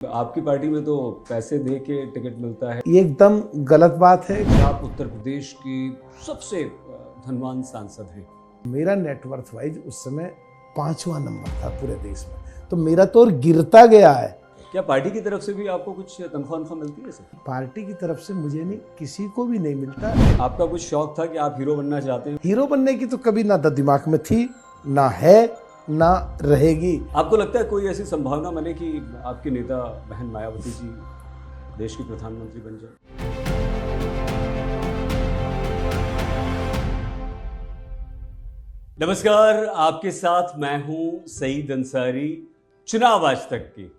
आपकी पार्टी में तो पैसे दे के टिकट मिलता है। ये एकदम गलत बात है। आप उत्तर प्रदेश की सबसे धनवान सांसद हैं। मेरा नेटवर्थ वाइज उस समय 5वां नंबर था पूरे देश में, तो मेरा तो और गिरता गया है। क्या पार्टी की तरफ से भी आपको कुछ तनख्वाह मिलती है सर? पार्टी की तरफ से मुझे नहीं, किसी को भी नहीं मिलता। आपका कुछ शौक था कि आप हीरो बनना चाहते हैं? हीरो बनने की तो कभी ना दिमाग में थी, ना है, ना रहेगी। आपको लगता है कोई ऐसी संभावना बने कि आपकी नेता बहन मायावती जी देश की प्रधानमंत्री बन जाए? नमस्कार, आपके साथ मैं हूं सईद अंसारी। चुनाव आज तक की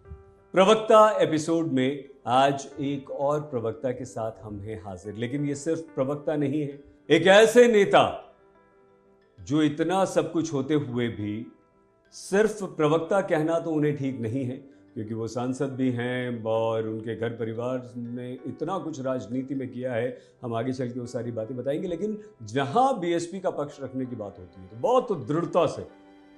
प्रवक्ता एपिसोड में आज एक और प्रवक्ता के साथ हम हैं हाजिर। लेकिन ये सिर्फ प्रवक्ता नहीं है, एक ऐसे नेता जो इतना सब कुछ होते हुए भी सिर्फ प्रवक्ता कहना तो उन्हें ठीक नहीं है, क्योंकि वो सांसद भी हैं और उनके घर परिवार ने इतना कुछ राजनीति में किया है। हम आगे चल के वो सारी बातें बताएंगे। लेकिन जहां बीएसपी का पक्ष रखने की बात होती है तो बहुत दृढ़ता से,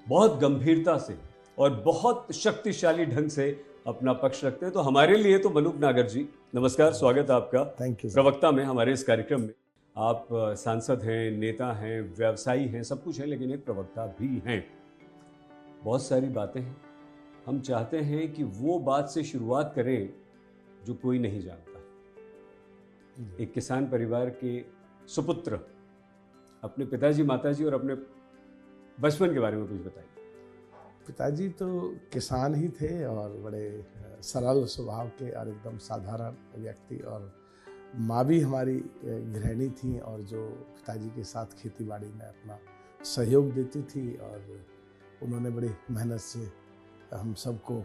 बहुत गंभीरता से और बहुत शक्तिशाली ढंग से अपना पक्ष रखते हैं। तो हमारे लिए तो मलूक नागर जी, नमस्कार, स्वागत है आपका। थैंक यू प्रवक्ता में हमारे इस कार्यक्रम में आप सांसद हैं, नेता हैं, व्यवसायी हैं, सब कुछ हैं, लेकिन एक प्रवक्ता भी हैं। बहुत सारी बातें हैं, हम चाहते हैं कि वो बात से शुरुआत करें जो कोई नहीं जानता। एक किसान परिवार के सुपुत्र अपने पिताजी, माताजी और अपने बचपन के बारे में कुछ बताइए। पिताजी तो किसान ही थे और बड़े सरल स्वभाव के और एकदम साधारण व्यक्ति, और माँ भी हमारी गृहिणी थी और जो पिताजी के साथ खेती बाड़ी में अपना सहयोग देती थी। और उन्होंने बड़ी मेहनत से हम सबको,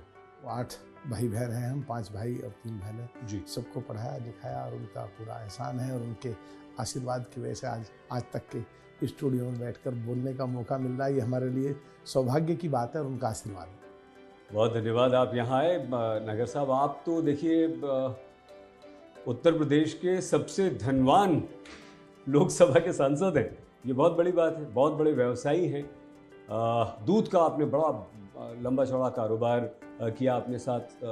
8 भाई बहन हैं हम, 5 भाई और 3 बहनें जी, सबको पढ़ाया लिखाया, और उनका पूरा एहसान है। और उनके आशीर्वाद की वजह से आज तक के स्टूडियो में बैठकर बोलने का मौका मिल रहा है। ये हमारे लिए सौभाग्य की बात है और उनका आशीर्वाद है। बहुत धन्यवाद आप यहाँ आए। नगर साहब, आप तो देखिए उत्तर प्रदेश के सबसे धनवान लोकसभा के सांसद हैं। ये बहुत बड़ी बात है, बहुत बड़े व्यवसायी हैं। दूध का आपने बड़ा लंबा चौड़ा कारोबार किया, अपने साथ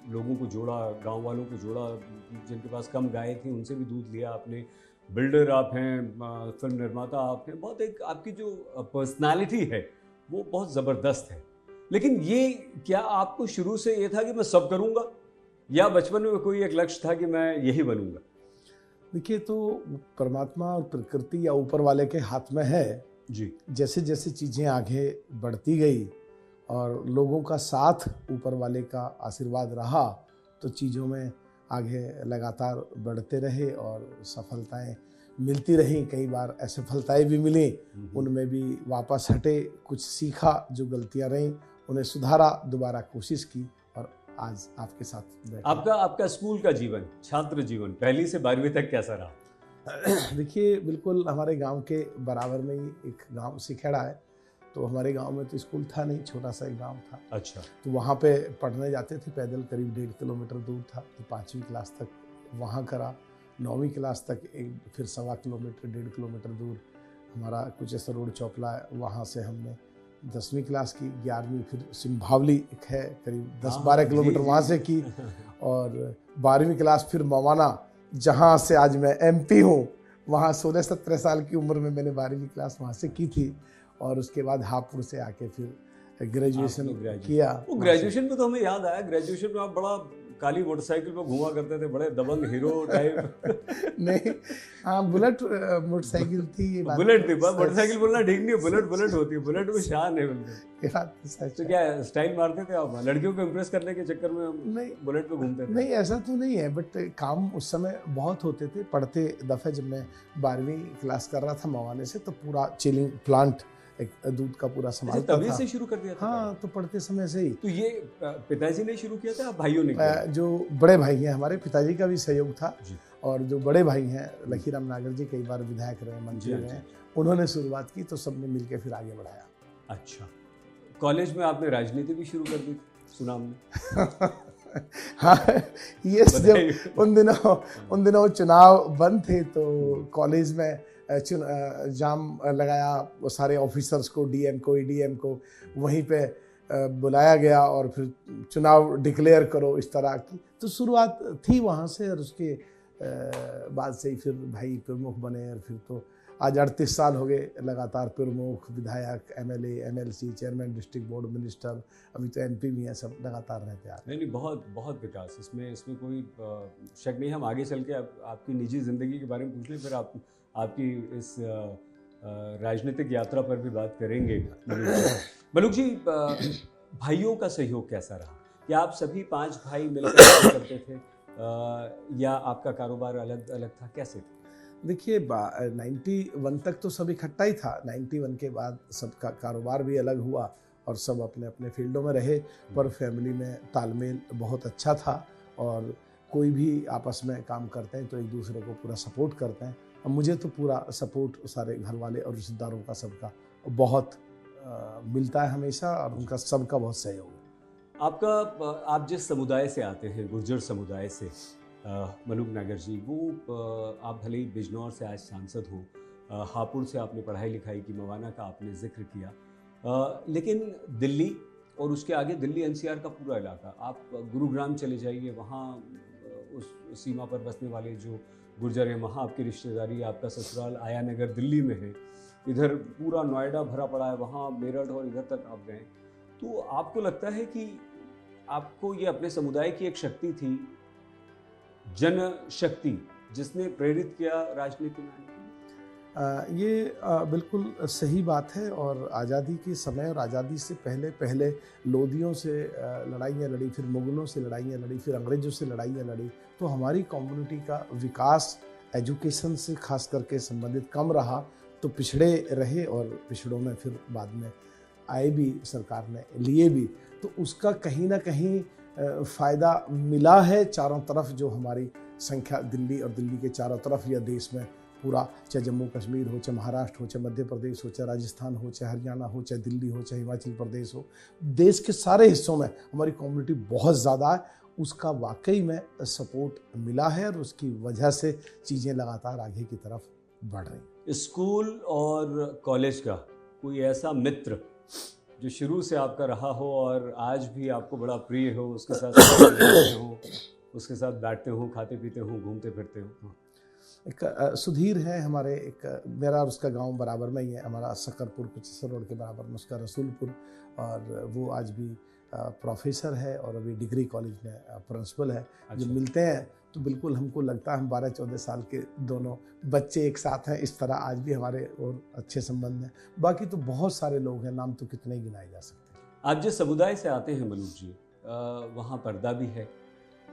लोगों को जोड़ा, गांव वालों को जोड़ा, जिनके पास कम गाय थी उनसे भी दूध लिया आपने। बिल्डर आप हैं, फिल्म निर्माता आप हैं। बहुत एक आपकी जो पर्सनालिटी है वो बहुत ज़बरदस्त है। लेकिन ये क्या आपको शुरू से ये था कि मैं सब करूँगा, या बचपन में कोई एक लक्ष्य था कि मैं यही बनूँगा? देखिए, तो परमात्मा और प्रकृति या ऊपर वाले के हाथ में है जी। जैसे जैसे चीज़ें आगे बढ़ती गई और लोगों का साथ, ऊपर वाले का आशीर्वाद रहा, तो चीज़ों में आगे लगातार बढ़ते रहे और सफलताएं मिलती रहीं। कई बार असफलताएं भी मिली, उनमें भी वापस हटे, कुछ सीखा, जो गलतियां रहीं उन्हें सुधारा, दोबारा कोशिश की, और आज आपके साथ बैठा। आपका स्कूल का जीवन, छात्र जीवन, पहली से 12वीं तक कैसा रहा? देखिए, बिल्कुल हमारे गांव के बराबर में ही एक गांव सिखेड़ा है, तो हमारे गांव में तो स्कूल था नहीं, छोटा सा एक गांव था। अच्छा। तो वहाँ पे पढ़ने जाते थे पैदल, करीब 1.5 किलोमीटर दूर था। तो 5वीं क्लास तक वहाँ करा, 9वीं क्लास तक फिर 1.25 किलोमीटर, 1.5 किलोमीटर दूर हमारा कुछ ऐसा रोड चौपला है, वहाँ से हमने 10वीं क्लास की। 11वीं फिर सिंभावली एक है, करीब 10-12 किलोमीटर वहाँ से की। और 12वीं क्लास फिर मवाना, जहाँ से आज मैं एमपी हूँ, वहाँ 16-17 साल की उम्र में मैंने 12वीं क्लास वहाँ से की थी। और उसके बाद हापुड़ से आके फिर ग्रेजुएशन किया। वो ग्रेजुएशन में तो हमें याद आया, ग्रेजुएशन में आप बड़ा काली मोटरसाइकिल पे घुमा करते थे, बड़े दबंग हीरो टाइप। नहीं, हाँ, बुलेट मोटरसाइकिल थी। ये बात बुलेट थी, मोटरसाइकिल बोलना ठीक नहीं है, बुलेट होती है। बुलेट में शान है बिल्कुल। तो क्या स्टाइल मारते थे आप? लड़कियों को इम्प्रेस करने के चक्कर में नहीं बुलेट पे घूमते थे? नहीं, ऐसा तो नहीं है, बट काम उस समय बहुत होते थे। पढ़ते दफे जब मैं 12वीं क्लास कर रहा था मवाने से, तो पूरा चिलिंग प्लांट, एक दूध का पूरा संभालता था। तभी से शुरू कर दिया था? हाँ, तो पढ़ते समय से ही। तो ये पिताजी ने शुरू किया था, आप भाइयों ने किया? जो बड़े भाई हैं हमारे, पिताजी का भी सहयोग था जी। और जो बड़े भाई हैं लखीराम नागर जी, कई बार विधायक रहे, मंत्री रहे, उन्होंने शुरुआत की, तो सबने मिलकर फिर आगे बढ़ाया। अच्छा, कॉलेज में आपने राजनीति भी शुरू कर दी, सुना हमने। हाँ, ये जब उन दिनों चुनाव बंद थे, तो कॉलेज में जाम लगाया, वो सारे ऑफिसर्स को, डीएम को, ईडीएम को, वहीं पे बुलाया गया और फिर चुनाव डिक्लेयर करो इस तरह की, तो शुरुआत थी वहाँ से। और उसके बाद से ही फिर भाई प्रमुख बने, और फिर तो आज 38 साल हो गए लगातार प्रमुख, विधायक, MLA, MLC, chairman district board, minister, अभी तो एमपी भी हैं, सब लगातार रहते आ रहे हैं। नहीं, बहुत विकास, इसमें कोई शक नहीं। हम आगे चल के आपकी निजी ज़िंदगी के बारे में पूछ लें, फिर आपकी इस राजनीतिक यात्रा पर भी बात करेंगे। मलूक जी, भाइयों का सहयोग कैसा रहा? क्या आप सभी 5 भाई मिलकर काम करते थे, या आपका कारोबार अलग अलग था, कैसे था? देखिए, 91 तक तो सब इकट्ठा ही था। 91 के बाद सबका कारोबार भी अलग हुआ और सब अपने अपने फील्डों में रहे, पर फैमिली में तालमेल बहुत अच्छा था। और कोई भी आपस में काम करते हैं तो एक दूसरे को पूरा सपोर्ट करते हैं। और मुझे तो पूरा सपोर्ट सारे घर वाले और रिश्तेदारों का सबका बहुत मिलता है हमेशा, और उनका सबका बहुत सहयोग है। आप जिस समुदाय से आते हैं, गुर्जर समुदाय से, मलूक नागर जी, वो आप भले ही बिजनौर से आज सांसद हो, हापुड़ से आपने पढ़ाई लिखाई की, मवाना का आपने जिक्र किया, लेकिन दिल्ली और उसके आगे दिल्ली एनसीआर का पूरा इलाका, आप गुरुग्राम चले जाइए, वहाँ उस सीमा पर बसने वाले जो गुर्जर हैं, वहाँ आपकी रिश्तेदारी, आपका ससुराल आया नगर दिल्ली में है, इधर पूरा नोएडा भरा पड़ा है, वहाँ मेरठ और इधर तक आप गए। तो आपको लगता है कि आपको ये अपने समुदाय की एक शक्ति थी, जनशक्ति, जिसने प्रेरित किया राजनीति में आने के लिए? ये बिल्कुल सही बात है। और आज़ादी के समय और आज़ादी से पहले लोदियों से लड़ाइयाँ लड़ी, फिर मुगलों से लड़ाइयाँ लड़ी, फिर अंग्रेज़ों से लड़ाइयाँ लड़ी, तो हमारी कम्युनिटी का विकास एजुकेशन से खास करके संबंधित कम रहा, तो पिछड़े रहे, और पिछड़ों में फिर बाद में आए भी, सरकार ने लिए भी, तो उसका कहीं ना कहीं फ़ायदा मिला है चारों तरफ। जो हमारी संख्या दिल्ली और दिल्ली के चारों तरफ या देश में पूरा, चाहे जम्मू कश्मीर हो, चाहे महाराष्ट्र हो, चाहे मध्य प्रदेश हो, चाहे राजस्थान हो, चाहे हरियाणा हो, चाहे दिल्ली हो, चाहे हिमाचल प्रदेश हो, देश के सारे हिस्सों में हमारी कम्युनिटी बहुत ज़्यादा है। उसका वाकई में सपोर्ट मिला है, और उसकी वजह से चीज़ें लगातार आगे की तरफ बढ़ रही हैं। स्कूल और कॉलेज का कोई ऐसा मित्र जो शुरू से आपका रहा हो और आज भी आपको बड़ा प्रिय हो, उसके साथ हो, उसके साथ बैठते हो, खाते पीते हो, घूमते फिरते हो? एक सुधीर है हमारे, एक मेरा और उसका गांव बराबर में ही है, हमारा सकरपुर कुछ रोड के बराबर में उसका रसूलपुर, और वो आज भी प्रोफेसर है और अभी डिग्री कॉलेज में प्रिंसिपल है। अच्छा। जब मिलते हैं तो बिल्कुल हमको लगता है हम 12-14 साल के दोनों बच्चे एक साथ हैं, इस तरह आज भी हमारे और अच्छे संबंध हैं। बाकी तो बहुत सारे लोग हैं, नाम तो कितने ही गिनाए जा सकते हैं। आप जिस समुदाय से आते हैं मलूक जी, वहाँ पर्दा भी है,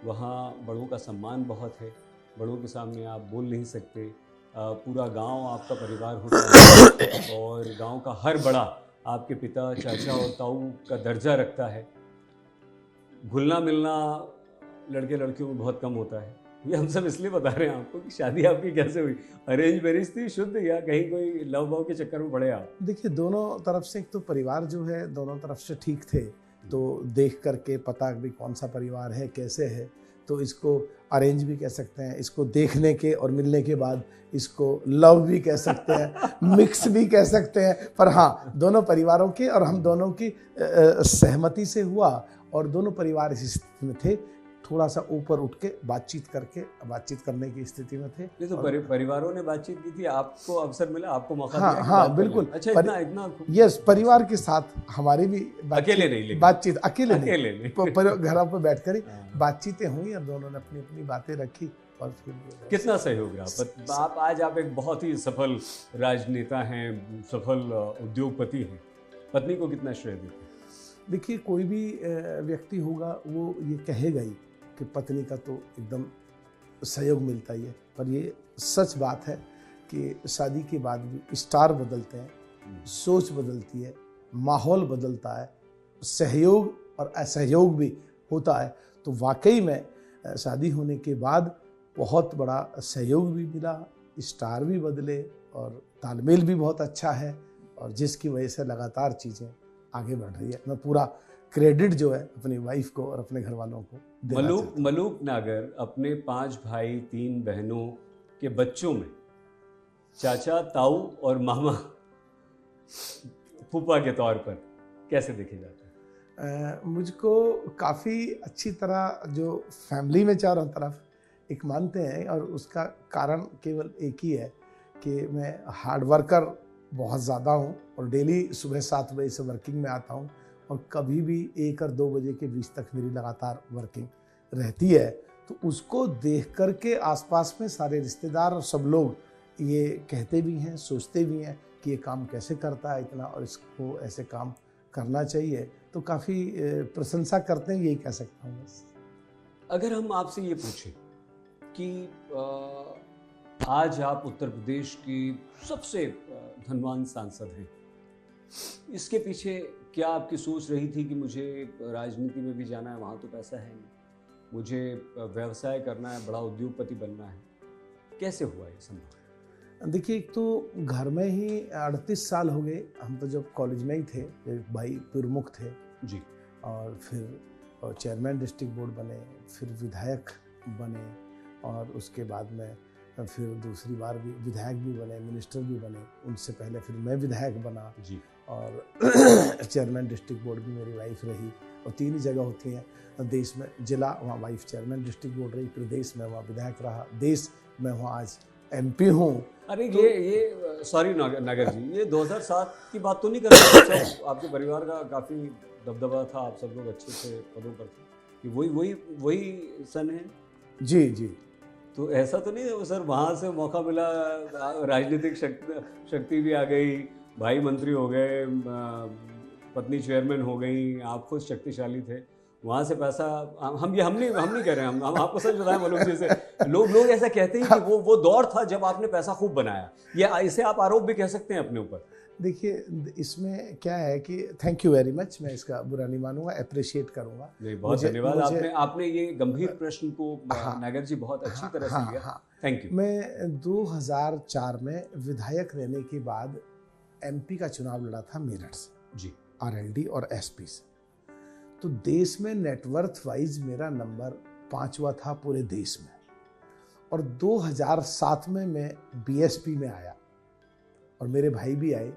वहाँ बड़ों का सम्मान बहुत है, बड़ों के सामने आप बोल नहीं सकते, पूरा गांव आपका परिवार होता है, और गांव का हर बड़ा आपके पिता, चाचा और ताऊ का दर्जा रखता है। घुलना मिलना लड़के लड़कियों में बहुत कम होता है। ये हम सब इसलिए बता रहे हैं आपको कि शादी आपकी कैसे हुई, अरेंज मैरिज थी शुद्ध, या कहीं कोई लव बव के चक्कर में पड़े आप? देखिए, दोनों तरफ से, एक तो परिवार जो है दोनों तरफ से ठीक थे, तो देख करके पता भी कौन सा परिवार है, कैसे है, तो इसको अरेंज भी कह सकते हैं, इसको देखने के और मिलने के बाद इसको लव भी कह सकते हैं, मिक्स भी कह सकते हैं। पर हाँ, दोनों परिवारों के और हम दोनों की सहमति से हुआ, और दोनों परिवार इस स्थिति में थे, थोड़ा सा ऊपर उठ के बातचीत करने की स्थिति में थे। ये तो परिवारों ने बातचीत की थी, आपको अवसर मिला, आपको मौका हाँ, दिया कि हाँ, बात बिल्कुल। करने? अच्छा, इतना यस, परिवार के साथ हमारी भी अकेले नहीं, लेकिन बातचीत अकेले नहीं। घरों पर बैठकर ही बातचीतें हुई, और दोनों ने अपनी अपनी बातें रखी, और फिर कितना सहयोग रहा? आप एक बहुत ही सफल राजनेता हैं, सफल उद्योगपति हैं, पत्नी को कितना श्रेय देते हैं? देखिए, कोई भी व्यक्ति होगा वो ये कहेगा ही कि पत्नी का तो एकदम सहयोग मिलता ही है, पर ये सच बात है कि शादी के बाद भी स्टार बदलते हैं, सोच बदलती है, माहौल बदलता है, सहयोग और असहयोग भी होता है। तो वाकई में शादी होने के बाद बहुत बड़ा सहयोग भी मिला, स्टार भी बदले, और तालमेल भी बहुत अच्छा है, और जिसकी वजह से लगातार चीज़ें आगे बढ़ रही है। मैं पूरा क्रेडिट जो है अपनी वाइफ को और अपने घर वालों को देना चाहता हूं। मलूक नागर अपने 5 भाई 3 बहनों के बच्चों में चाचा, ताऊ और मामा, फूफा के तौर पर कैसे देखे जाते हैं? मुझको काफ़ी अच्छी तरह जो फैमिली में चारों तरफ एक मानते हैं, और उसका कारण केवल एक ही है कि मैं हार्ड वर्कर बहुत ज़्यादा हूँ और डेली सुबह 7 बजे से वर्किंग में आता हूँ, और कभी भी 1 और 2 बजे के बीच तक मेरी लगातार वर्किंग रहती है। तो उसको देख कर के आसपास में सारे रिश्तेदार और सब लोग ये कहते भी हैं, सोचते भी हैं कि ये काम कैसे करता है इतना, और इसको ऐसे काम करना चाहिए। तो काफ़ी प्रशंसा करते हैं, यही कह सकता हूँ बस। अगर हम आपसे ये पूछें कि आज आप उत्तर प्रदेश की सबसे धनवान सांसद हैं, इसके पीछे क्या आपकी सोच रही थी कि मुझे राजनीति में भी जाना है, वहाँ तो पैसा है नहीं, मुझे व्यवसाय करना है, बड़ा उद्योगपति बनना है? कैसे हुआ ये संभव? देखिए, एक तो घर में ही 38 साल हो गए, हम तो जब कॉलेज में ही थे, एक भाई प्रमुख थे जी, और फिर चेयरमैन डिस्ट्रिक्ट बोर्ड बने, फिर विधायक बने, और उसके बाद में फिर दूसरी बार भी विधायक भी बने, मिनिस्टर भी बने। उनसे पहले फिर मैं विधायक बना जी, और चेयरमैन डिस्ट्रिक्ट बोर्ड भी मेरी वाइफ रही, और 3 ही जगह होती हैं देश में, जिला वहाँ वाइफ चेयरमैन डिस्ट्रिक्ट बोर्ड रही, प्रदेश में वहाँ विधायक रहा, देश में वहाँ आज MP हूँ। अरे तो, ये सॉरी नागर जी, ये 2007 की बात तो नहीं कर रहे? सब आपके परिवार का काफ़ी दबदबा था, आप सब लोग अच्छे से पदों पर थे, कि वही सन है? जी जी। तो ऐसा तो नहीं है सर, वहाँ से मौका मिला, राजनीतिक शक्ति भी आ गई, भाई मंत्री हो गए, पत्नी चेयरमैन हो गई, आप खुद शक्तिशाली थे, वहाँ से पैसा हम नहीं कह रहे हैं, हम आपको सच बताएं मलूक जी से, लोग ऐसा कहते हैं कि वो दौर था जब आपने पैसा खूब बनाया, ये इसे आप आरोप भी कह सकते हैं अपने ऊपर। देखिए, इसमें क्या है कि थैंक यू वेरी मच, मैं इसका बुरा नहीं मानूंगा, अप्रिशिएट करूंगा। बहुत धन्यवाद, आपने ये गंभीर प्रश्न को नागर जी बहुत अच्छी तरह से लिया। Thank you. मैं 2004 में विधायक रहने के बाद MP का चुनाव लड़ा था मेरठ से जी, RLD और SP से। तो देश में नेटवर्थ वाइज मेरा नंबर 5वां था पूरे देश में, और 2007 में मैं BSP में आया और मेरे भाई भी आए,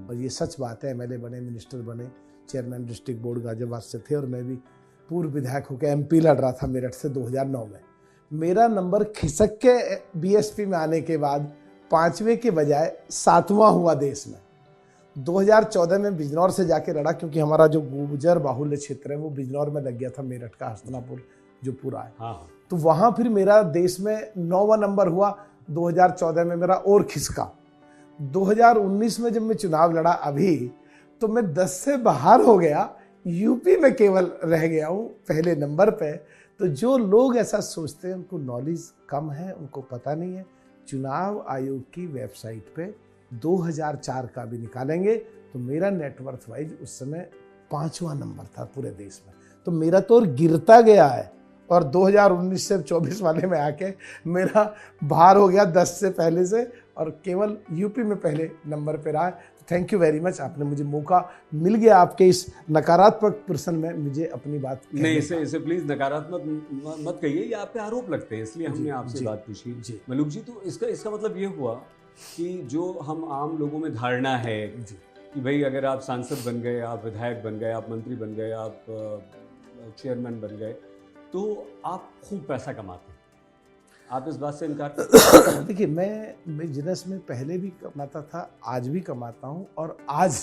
और ये सच बात है, MLA बने, मिनिस्टर बने, चेयरमैन डिस्ट्रिक्ट बोर्ड गाजियाबाद से थे, और मैं भी पूर्व विधायक होकर MP लड़ रहा था मेरठ से 2009 में। मेरा नंबर खिसक के BSP में आने के बाद 5वें के बजाय 7वां हुआ देश में। 2014 में बिजनौर से जाके लड़ा, क्योंकि हमारा जो गुर्जर बाहुल्य क्षेत्र है वो बिजनौर में लग गया था, मेरठ का हस्तिनापुर जो पूरा है। हाँ। तो वहाँ फिर मेरा देश में 9वां नंबर हुआ, 2014 में मेरा और खिसका। 2019 में जब मैं चुनाव लड़ा अभी, तो मैं 10 से बाहर हो गया, UP में केवल रह गया हूँ पहले नंबर पे। तो जो लोग ऐसा सोचते हैं उनको नॉलेज कम है, उनको पता नहीं है। चुनाव आयोग की वेबसाइट पे 2004 का भी निकालेंगे तो मेरा नेटवर्थ वाइज उस समय 5वां नंबर था पूरे देश में। तो मेरा तो और गिरता गया है, और 2019 से 24 वाले में आके मेरा बाहर हो गया 10 से पहले से, और केवल UP में पहले नंबर पे रहा है। तो थैंक यू वेरी मच, आपने मुझे मौका मिल गया आपके इस नकारात्मक प्रश्न में मुझे अपनी बात नहीं, इसे प्लीज नकारात्मक मत कहिए, ये आप पे आरोप लगते हैं, इसलिए हमने आपसे बात पूछी। मलूक जी, तो इसका मतलब ये हुआ कि जो हम आम लोगों में धारणा है कि भाई अगर आप सांसद बन गए, आप विधायक बन गए, आप मंत्री बन गए, आप चेयरमैन बन गए, तो आप खूब पैसा कमाते हैं, आप इस बात से इनकार करते हैं? देखिए, मैं बिजनेस में पहले भी कमाता था, आज भी कमाता हूँ, और आज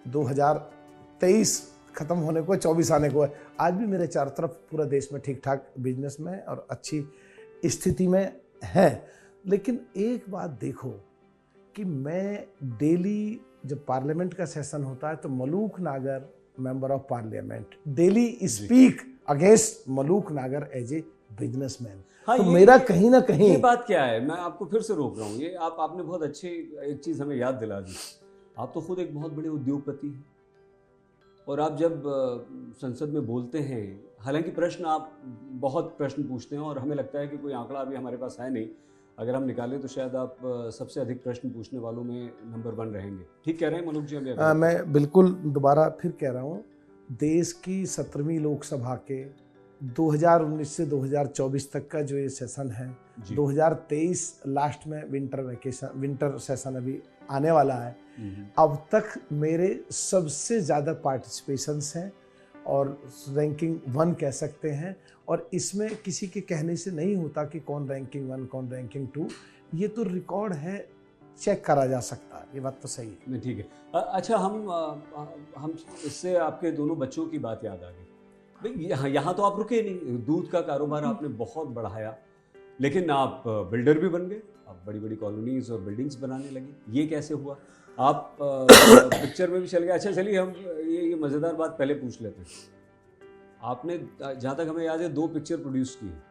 2023 खत्म होने को 24 आने को है, आज भी मेरे चारों तरफ पूरा देश में ठीक ठाक बिजनेस में और अच्छी स्थिति में है। लेकिन एक बात देखो कि मैं डेली जब पार्लियामेंट का सेशन होता है तो Malook Nagar member of parliament daily speak against Malook Nagar as a businessman. हाँ, तो मेरा कहीं ना कहीं ये बात क्या है, मैं आपको फिर से रोक रहा हूँ, ये आपने बहुत अच्छी एक चीज़ हमें याद दिला दी। आप तो खुद एक बहुत बड़े उद्योगपति हैं, और आप जब संसद में बोलते हैं, हालांकि प्रश्न आप बहुत प्रश्न पूछते हैं, और हमें लगता है कि कोई आंकड़ा अभी हमारे पास है नहीं, अगर हम निकालें तो शायद आप सबसे अधिक प्रश्न पूछने वालों में नंबर 1 रहेंगे। ठीक कह रहे हैं मलूक जी? मैं बिल्कुल दोबारा फिर कह रहा हूँ, देश की 17वीं लोकसभा के 2019 से 2024 तक का जो ये सेशन है, 2023 लास्ट में विंटर सेशन अभी आने वाला है, अब तक मेरे सबसे ज़्यादा पार्टिसिपेशंस हैं, और रैंकिंग 1 कह सकते हैं। और इसमें किसी के कहने से नहीं होता कि कौन रैंकिंग 1 कौन रैंकिंग 2, ये तो रिकॉर्ड है, चेक करा जा सकता है, ये बात तो सही है। नहीं, ठीक है। अच्छा, हम इससे आपके दोनों बच्चों की बात याद आ गई। भाई यहाँ तो आप रुके नहीं, दूध का कारोबार आपने बहुत बढ़ाया, लेकिन आप बिल्डर भी बन गए, आप बड़ी बड़ी कॉलोनीज और बिल्डिंग्स बनाने लगे। ये कैसे हुआ? आप पिक्चर में भी चल गए। अच्छा, चलिए हम ये मज़ेदार बात पहले पूछ लेते हैं। आपने जहाँ तक हमें याद है 2 पिक्चर प्रोड्यूस की है।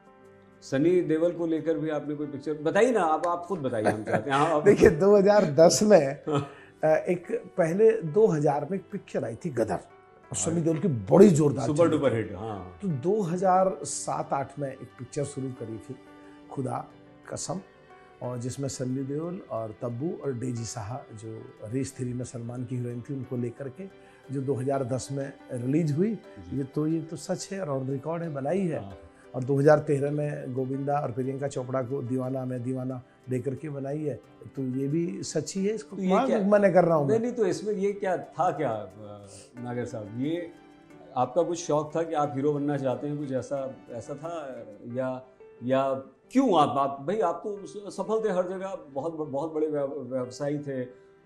सनी देओल को लेकर भी आपने कोई पिक्चर बताइए ना, आप खुद बताइए, हम चाहते हैं। हाँ, देखिए 2010 में एक पहले 2000 में एक पिक्चर आई थी गदर, और सनी देओल की बड़ी जोरदार सुपर डुपर हिट। हाँ, तो 2007-8 में एक पिक्चर शुरू करी थी खुदा कसम, और जिसमें सनी देओल और तब्बू और डेजी साहा, जो रेस 3 में सलमान की हीरोइन थी, उनको लेकर के, जो 2010 में रिलीज हुई। ये तो सच है और ऑन रिकॉर्ड है, बनाई है। और 2013 में गोविंदा और प्रियंका चोपड़ा को दीवाना में दीवाना देकर के बनाई है, तो ये भी सच ही है। इसको तो मैं कर रहा हूँ। नहीं, तो इसमें ये क्या था, क्या नागर साहब, ये आपका कुछ शौक था कि आप हीरो बनना चाहते हैं, कुछ ऐसा था, या क्यों आप भाई आप तो सफल थे हर जगह, बहुत बड़े व्यवसायी थे,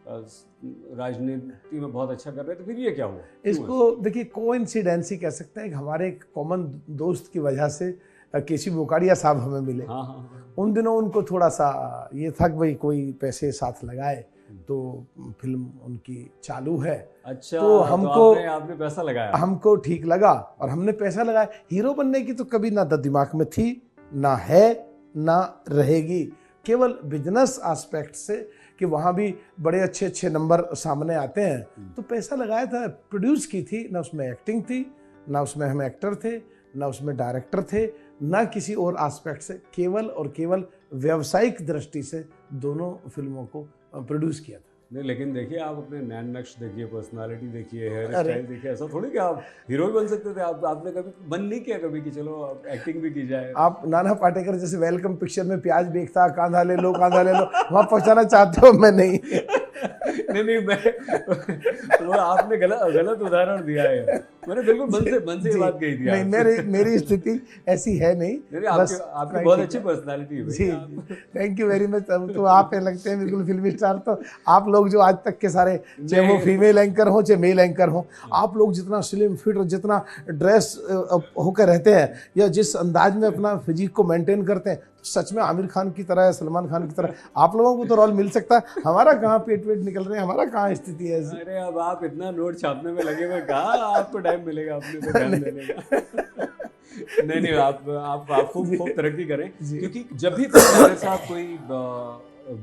राजनीति में बहुत अच्छा कर रहे थे, फिर ये क्या हुआ? इसको देखिए कोइंसिडेंस ही कह सकते हैं कि हमारे एक कॉमन दोस्त की वजह से केसी बोकाड़िया साहब हमें मिले। हाँ। उन दिनों उनको थोड़ा सा ये था कि भाई कोई पैसे साथ लगाए तो फिल्म उनकी चालू है। अच्छा, तो हमको आपने पैसा लगाया, हमको ठीक लगा और हमने पैसा लगाया। हीरो बनने की तो कभी ना दिमाग में थी, ना है, ना रहेगी। केवल बिजनेस एस्पेक्ट से कि वहाँ भी बड़े अच्छे नंबर सामने आते हैं, तो पैसा लगाया था, प्रोड्यूस की थी। ना उसमें एक्टिंग थी, ना उसमें हम एक्टर थे, ना उसमें डायरेक्टर थे, ना किसी और एस्पेक्ट से, केवल और केवल व्यावसायिक दृष्टि से दोनों फिल्मों को प्रोड्यूस किया था। नहीं, लेकिन देखिए आप अपने नैन नक्श देखिए, पर्सनालिटी देखिए, हेयर स्टाइल देखिए, ऐसा थोड़ी कि आप हीरो भी बन सकते थे। आपने कभी मन नहीं किया कभी कि चलो एक्टिंग भी की जाए? आप नाना पाटेकर जैसे वेलकम पिक्चर में प्याज बेचता, कांधा ले लो वहाँ पहुँचाना चाहते हो? मैं नहीं नहीं, मैं वो आपने गलत उदाहरण दिया है। मैंने बिल्कुल मन से ये बात कही थी। नहीं, मेरी स्थिति ऐसी है नहीं। आपकी बहुत अच्छी पर्सनालिटी है जी, थैंक यू वेरी मच। तो आप लगते हैं बिल्कुल फिल्मी स्टार। तो आप लोग जो आज तक के सारे, चाहे वो फीमेल एंकर हो चाहे मेल एंकर हो, आप लोग जितना स्लिम फिट और जितना ड्रेस होकर रहते हैं, या जिस अंदाज में अपना फिजिक को मेंटेन करते हैं, सच में आमिर खान की तरह, सलमान खान की तरह आप लोगों को तो रोल मिल सकता है। हमारा कहाँ पेट निकल रहे हैं, हमारा कहाँ स्थिति है ऐसी। अरे अब आप इतना नोट छापने में लगे हुए, कहाँ आपको टाइम मिलेगा अपने को ध्यान देने का? नहीं, आप खूब तरक्की करें, क्योंकि जब भी साहब कोई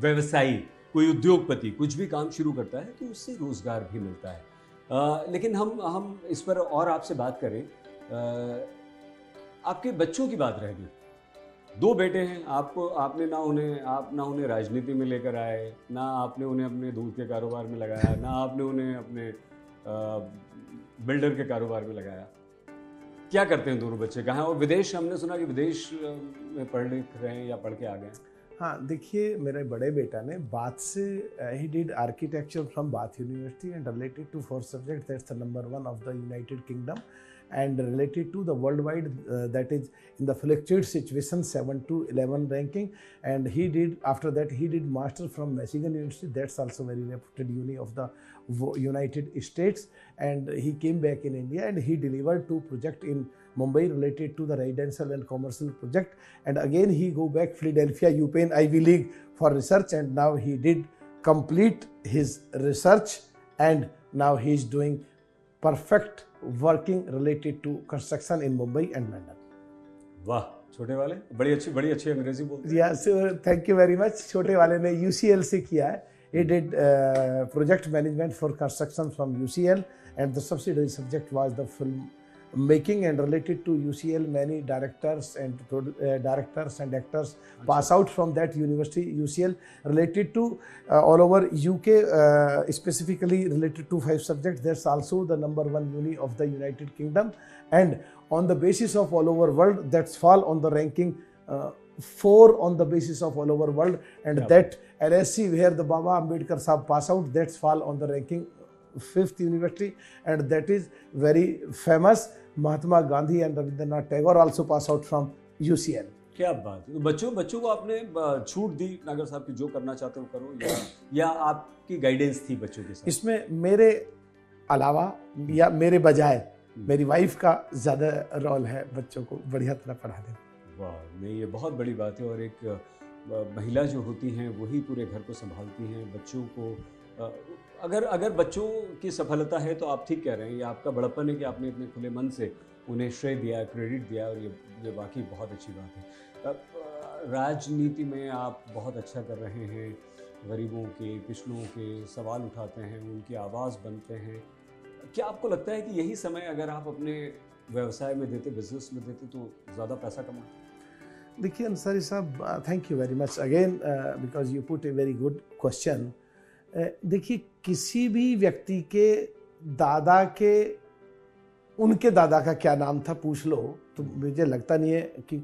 व्यवसायी, कोई उद्योगपति कुछ भी काम शुरू करता है तो उससे रोजगार भी मिलता है। लेकिन हम इस पर और आपसे बात करें। आपके बच्चों की बात रह गई। 2 बेटे हैं, आपने ना उन्हें राजनीति में लेकर आए, ना आपने उन्हें अपने दूध के कारोबार में लगाया, ना आपने उन्हें अपने बिल्डर के कारोबार में लगाया। क्या करते हैं दोनों बच्चे? कहाँ? और विदेश, हमने सुना कि विदेश में पढ़ लिख रहे हैं या पढ़ के आ गए। हाँ, देखिए मेरे बड़े बेटा ने बाथ से ही did architecture from Bath University and related to 4 subject, that's the number 1 of the United Kingdom, and related to the worldwide that is in the fluctuate situation 7 to 11 ranking. And he did, after that he did master from Michigan University, that's also very reputed uni of the United States. And he came back in India and he delivered 2 projects in Mumbai related to the residential and commercial project. And again he go back Philadelphia UPenn Ivy League for research, and now he did complete his research and now he is doing perfect working related to construction in Mumbai and London. वाह, छोटे वाले बड़ी अच्छी अंग्रेजी बोलते हैं। Yeah, so thank you very much. छोटे वाले ने UCL से किया है। He did project management for construction from UCL, and the subsidiary subject was the film making, and related to UCL many directors and actors pass out from that university UCL, related to all over UK, specifically related to 5 subjects. That's also the number 1 uni of the United Kingdom, and on the basis of all over world, that's fall on the ranking 4 on the basis of all over world, and that LSC where the Baba Ambedkar Sahab pass out, that's fall on the ranking 5th university and that is very famous. Mahatma Gandhi and Rabindranath Tagore also pass out from UCL. क्या बात है. तो बच्चों को आपने छूट दी नागर साहब की जो करना चाहते हो करो, या आपकी गाइडेंस थी बच्चों के साथ? इसमें मेरे अलावा या मेरे बजाय मेरी वाइफ का ज़्यादा रोल है बच्चों को बढ़िया तरह पढ़ाने में. वाह, नहीं ये बहुत बड़ी बात है. और एक महिला जो होती हैं वही पूरे घर को संभालती हैं. बच्चों को अगर बच्चों की सफलता है तो आप ठीक कह रहे हैं, ये आपका बड़प्पन है कि आपने इतने खुले मन से उन्हें श्रेय दिया, क्रेडिट दिया, और ये वाकई बहुत अच्छी बात है. राजनीति में आप बहुत अच्छा कर रहे हैं. गरीबों के, पिछड़ों के सवाल उठाते हैं, उनकी आवाज़ बनते हैं. क्या आपको लगता है कि यही समय अगर आप अपने व्यवसाय में देते, बिजनेस में देते, तो ज़्यादा पैसा कमाते? देखिए अंसारी साहब, thank you very much again because you put a very good question. देखिए किसी भी व्यक्ति के दादा के, उनके दादा का क्या नाम था पूछ लो तो मुझे लगता नहीं है कि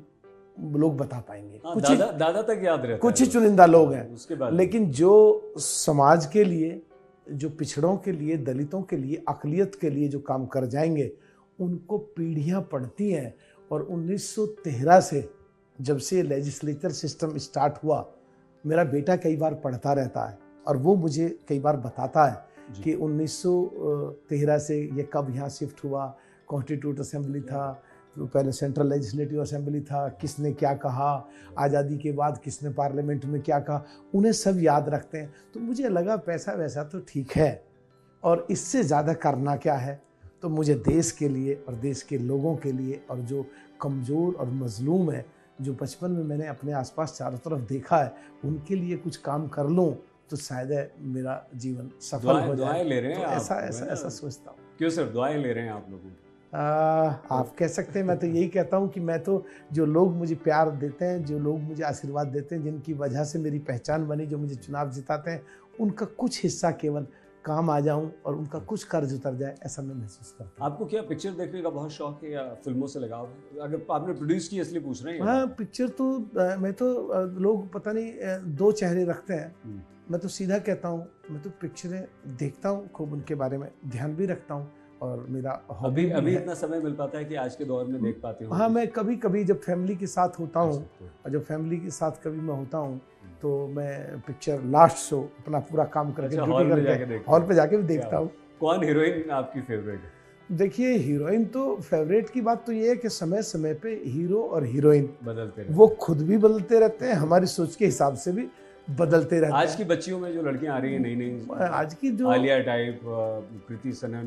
लोग बता पाएंगे. हाँ, दादा तक याद रहता है. कुछ ही चुनिंदा लोग हैं. उसके बाद लेकिन जो समाज के लिए, जो पिछड़ों के लिए, दलितों के लिए, अकलियत के लिए जो काम कर जाएंगे उनको पीढ़ियां पढ़ती हैं. और 1913 से जब से लेजिस्लेचर सिस्टम स्टार्ट हुआ, मेरा बेटा कई बार पढ़ता रहता है और वो मुझे कई बार बताता है कि 1913 से ये कब यहाँ शिफ्ट हुआ, कॉन्स्टिट्यूट असेंबली था, तो पहले सेंट्रल लेजिस्लेटिव असेंबली था, किसने क्या कहा, आज़ादी के बाद किसने पार्लियामेंट में क्या कहा, उन्हें सब याद रखते हैं. तो मुझे लगा पैसा वैसा तो ठीक है और इससे ज़्यादा करना क्या है. तो मुझे देश के लिए और देश के लोगों के लिए, और जो कमज़ोर और मजलूम है, जो बचपन में मैंने अपने आसपास चारों तरफ देखा है, उनके लिए कुछ काम कर लूँ तो शायद मेरा जीवन सफल हो जाए. दुआएं ले रहे हैं तो आप? ऐसा सोचता हूँ. क्यों सर दुआएं ले रहे हैं आप लोगों? आप कह सकते हैं. मैं तो यही कहता हूँ कि मैं तो, जो लोग मुझे प्यार देते हैं, जो लोग मुझे आशीर्वाद देते हैं, जिनकी वजह से मेरी पहचान बनी, जो मुझे चुनाव जिताते हैं, उनका कुछ हिस्सा केवल काम आ जाऊं और उनका कुछ कर्ज उतर जाए, ऐसा मैं महसूस करता हूँ. आपको क्या पिक्चर देखने का बहुत शौक है या फिल्मों से लगाव है? अगर आपने प्रोड्यूस की इसलिए पूछ रहे हैं. हाँ, पिक्चर तो मैं तो, लोग पता नहीं दो चेहरे रखते हैं. मैं तो सीधा कहता हूँ, मैं तो पिक्चरें देखता हूँ, खूब उनके बारे में ध्यान भी रखता हूँ. और मेरा अभी इतना समय मिल पाता है कि आज के दौर में देख पाते हो? हाँ, मैं कभी कभी जब फैमिली के साथ होता हूँ, और जब फैमिली के साथ कभी मैं होता हूँ तो मैं पिक्चर लास्ट शो अपना पूरा काम करके हॉल पे जाके भी देखता हूँ. कौन हीरोइन आपकी फेवरेट है? देखिए हीरोइन तो फेवरेट की बात तो ये है कि समय समय पे हीरो और हीरोइन बदलते रहते, वो खुद भी बदलते रहते हैं, हमारी सोच के हिसाब से भी बदलते रहते हैं. आज की बच्चियों में जो लड़कियां आ रही हैं नई, आज की जो आलिया टाइप, कृति सनन,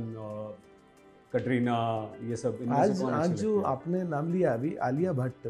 कटरीना, ये सब, आज जो आपने नाम लिया अभी, आलिया भट्ट,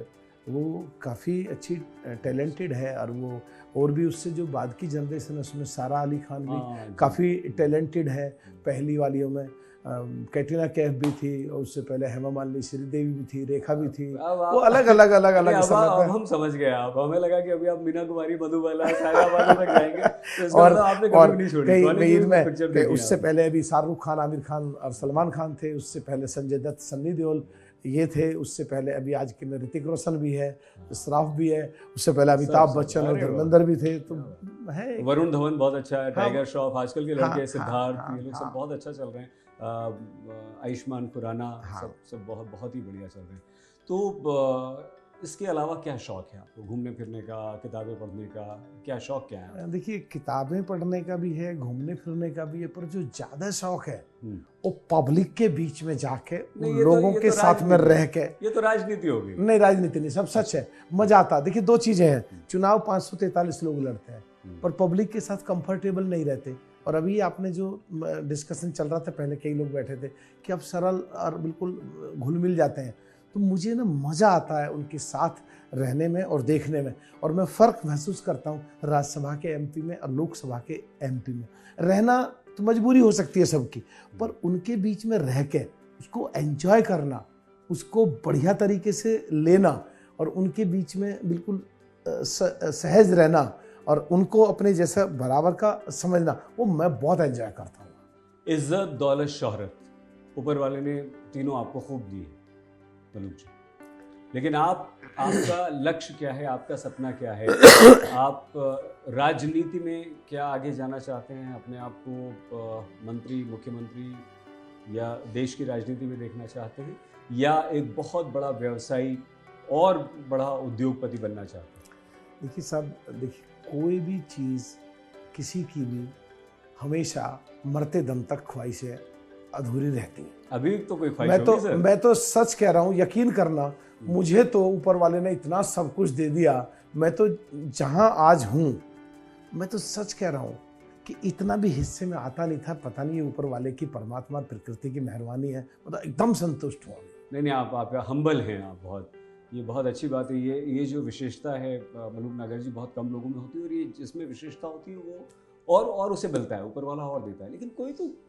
वो काफ़ी अच्छी टैलेंटेड है. और वो और भी उससे जो बाद की जनरेशन है उसमें सारा अली खान भी काफ़ी टैलेंटेड है. पहली वालियों में कैटरीना कैफ भी थी, और उससे पहले हेमा मालिनी, श्रीदेवी भी थी, रेखा भी थी. वो अलग अब हम समझ गए. आप, हमें लगा कि अभी आप मीना कुमारी, मधुबाला, सायरा बानो तक जाएंगे. तो और आपने कभी नहीं छोड़ी. उससे पहले अभी शाहरुख खान, आमिर खान और सलमान खान थे. उससे पहले संजय दत्त, सन्नी देओल ये थे. उससे पहले अभी आज के में ऋतिक रोशन भी है, श्राफ भी है. उससे पहले अमिताभ बच्चन और धर्मेंद्र भी थे. तो है, वरुण धवन बहुत अच्छा है, टाइगर श्रॉफ, आजकल के लड़के सिद्धार्थ, ये लोग सब बहुत अच्छा चल रहे हैं. आयुष्मान खुराना, सब बहुत ही बढ़िया चल रहे हैं. तो इसके अलावा क्या शौक है आपको? घूमने फिरने का, किताबें पढ़ने का, क्या शौक क्या है? देखिए किताबें पढ़ने का भी है, घूमने फिरने का भी है, पर जो ज़्यादा शौक है वो पब्लिक के बीच में जाके लोगों के साथ में रह के. ये तो राजनीति होगी. नहीं, राजनीति नहीं, सब सच है. मजा आता है. देखिए दो चीजें हैं. चुनाव 543 लोग लड़ते हैं, पर पब्लिक के साथ कंफर्टेबल नहीं रहते. और अभी आपने जो डिस्कशन चल रहा था, पहले कई लोग बैठे थे कि अब सरल और बिल्कुल घुल मिल जाते हैं. तो मुझे ना मज़ा आता है उनके साथ रहने में और देखने में. और मैं फ़र्क महसूस करता हूँ राज्यसभा के एमपी में और लोकसभा के एमपी में. रहना तो मजबूरी हो सकती है सबकी, पर उनके बीच में रह के उसको एंजॉय करना, उसको बढ़िया तरीके से लेना और उनके बीच में बिल्कुल सहज रहना और उनको अपने जैसा बराबर का समझना, वो मैं बहुत एंजॉय करता हूँ. इज्जत, दौलत, शोहरत, ऊपर वाले ने तीनों आपको खूब दी है तनुज जी, लेकिन आप आपका लक्ष्य क्या है, आपका सपना क्या है? आप राजनीति में क्या आगे जाना चाहते हैं? अपने आप को मंत्री, मुख्यमंत्री या देश की राजनीति में देखना चाहते हैं, या एक बहुत बड़ा व्यवसायी और बड़ा उद्योगपति बनना चाहते हैं? देखिए साहब, देखिए कोई भी चीज़ किसी की भी हमेशा मरते दम तक ख्वाहिशें अधूरी रहती हैं। अभी तो कोई ख्वाहिश होगी सर? मैं तो सच कह रहा हूँ, यकीन करना, मुझे तो ऊपर वाले ने इतना सब कुछ दे दिया। मैं तो जहाँ आज हूँ, मैं तो सच कह रहा हूँ कि इतना भी हिस्से में आता नहीं था। पता नहीं ये ऊपर वाले की, परमात्मा प्रकृति की मेहरबानी है, मतलब एकदम संतुष्ट हुआ। नहीं, आप हम्बल हैं आप बहुत। ये बहुत अच्छी बात है। ये जो विशेषता है मलूक नागर जी, बहुत कम लोगों में होती है, और ये जिसमें विशेषता होती है वो और उसे मिलता है, ऊपर वाला और देता है। लेकिन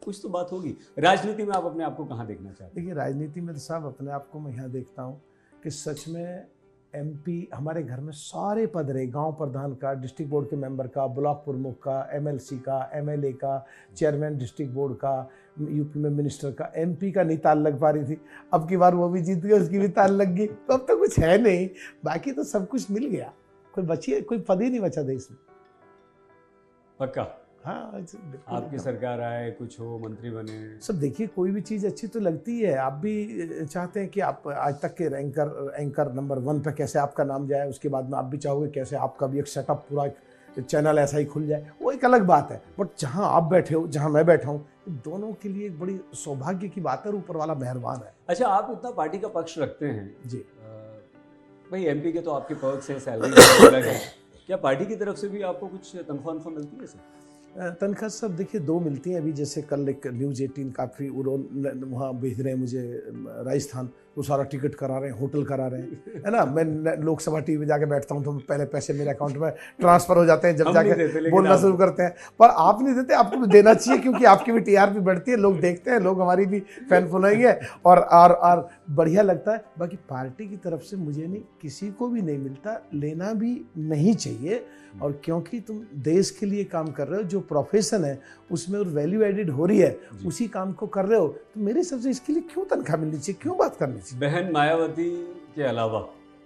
कुछ तो बात होगी। राजनीति में आप अपने आप को कहाँ देखना चाहते हैं? देखिए राजनीति में तो साहब अपने आप को मैं यहाँ देखता हूँ कि सच में एमपी, हमारे घर में सारे पद रहे, गांव प्रधान का, डिस्ट्रिक्ट बोर्ड के मेंबर का, ब्लॉक प्रमुख का, एमएलसी का, एमएलए का, चेयरमैन डिस्ट्रिक्ट बोर्ड का, यूपी में मिनिस्टर का। एमपी का नहीं ताल लग पा रही थी, अब की बार वो भी जीत गए, उसकी भी ताल लग गई। तो अब तो कुछ है नहीं, बाकी तो सब कुछ मिल गया। कोई पद ही नहीं बचा देश में। पक्का? हाँ, आपकी सरकार आए, कुछ हो, मंत्री बने। सब देखिए, कोई भी चीज़ अच्छी तो लगती है। आप भी चाहते हैं कि आप आज तक के एंकर नंबर 1 पे कैसे आपका नाम जाए, उसके बाद में आप भी चाहोगे कैसे आपका भी एक सेटअप, पूरा चैनल ऐसा ही खुल जाए। वो एक अलग बात है। बट जहाँ आप बैठे हो, जहाँ मैं बैठा हूँ, दोनों के लिए एक बड़ी सौभाग्य की बात है, ऊपर वाला मेहरबान है। अच्छा, आप इतना पार्टी का पक्ष रखते हैं जी भाई, एमपी के तो आपके पर्क्स हैं, सैलरी अलग है। क्या पार्टी की तरफ से भी आपको कुछ तनख्वाह मिलती है सर? तनख्वाह सब देखिए 2 मिलती हैं। अभी जैसे कल एक न्यूज़ 18 काफ़ी वहाँ भेज रहे हैं मुझे, राजस्थान, वो सारा टिकट करा रहे हैं, होटल करा रहे हैं, है ना। मैं लोकसभा टीवी में जाके बैठता हूँ तो पहले पैसे मेरे अकाउंट में ट्रांसफ़र हो जाते हैं, जब जाके बोलना शुरू करते हैं। पर आप नहीं देते, आपको भी देना चाहिए, क्योंकि आपकी भी टीआरपी बढ़ती है, लोग देखते हैं, लोग हमारी भी फैन फॉलोइंग है, और बढ़िया लगता है। बाकी पार्टी की तरफ से मुझे नहीं, किसी को भी नहीं मिलता, लेना भी नहीं चाहिए। और क्योंकि तुम देश के लिए काम कर रहे हो, जो प्रोफेशन है उसमें और वैल्यू एडिड हो रही है, उसी काम को कर रहे हो, तो मेरे हिसाब से इसके लिए क्यों तनख्वाह मिलनी चाहिए, क्यों बात करनी चाहिए? बहन मायावती के अलावा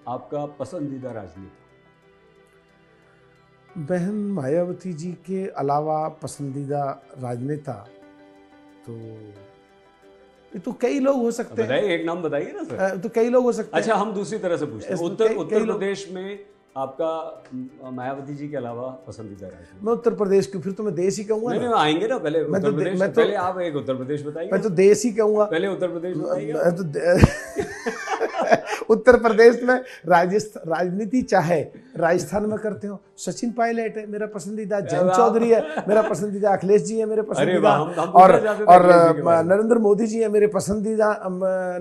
आपका पसंदीदा राजनीति? बहन मायावती जी के अलावा पसंदीदा राजनेता तो कई लोग हो सकते हैं। एक नाम बताइए ना सर। तो कई लोग हो सकते हैं। अच्छा, हम दूसरी तरह से पूछते हैं। उत्तर प्रदेश में आपका मायावती जी के अलावा पसंदीदा राज्य? मैं उत्तर प्रदेश की, फिर तो मैं देश ही कहूंगा। नहीं, आएंगे ना, पहले उत्तर प्रदेश। पहले आप एक उत्तर प्रदेश बताइए। मैं तो देश ही कहूंगा। पहले उत्तर प्रदेश बताइए। उत्तर प्रदेश में राजनीति चाहे राजस्थान में करते हो, सचिन पायलट है मेरा पसंदीदा, जयंत चौधरी है मेरा पसंदीदा, अखिलेश जी है मेरे पसंदीदा, और नरेंद्र मोदी जी है मेरे पसंदीदा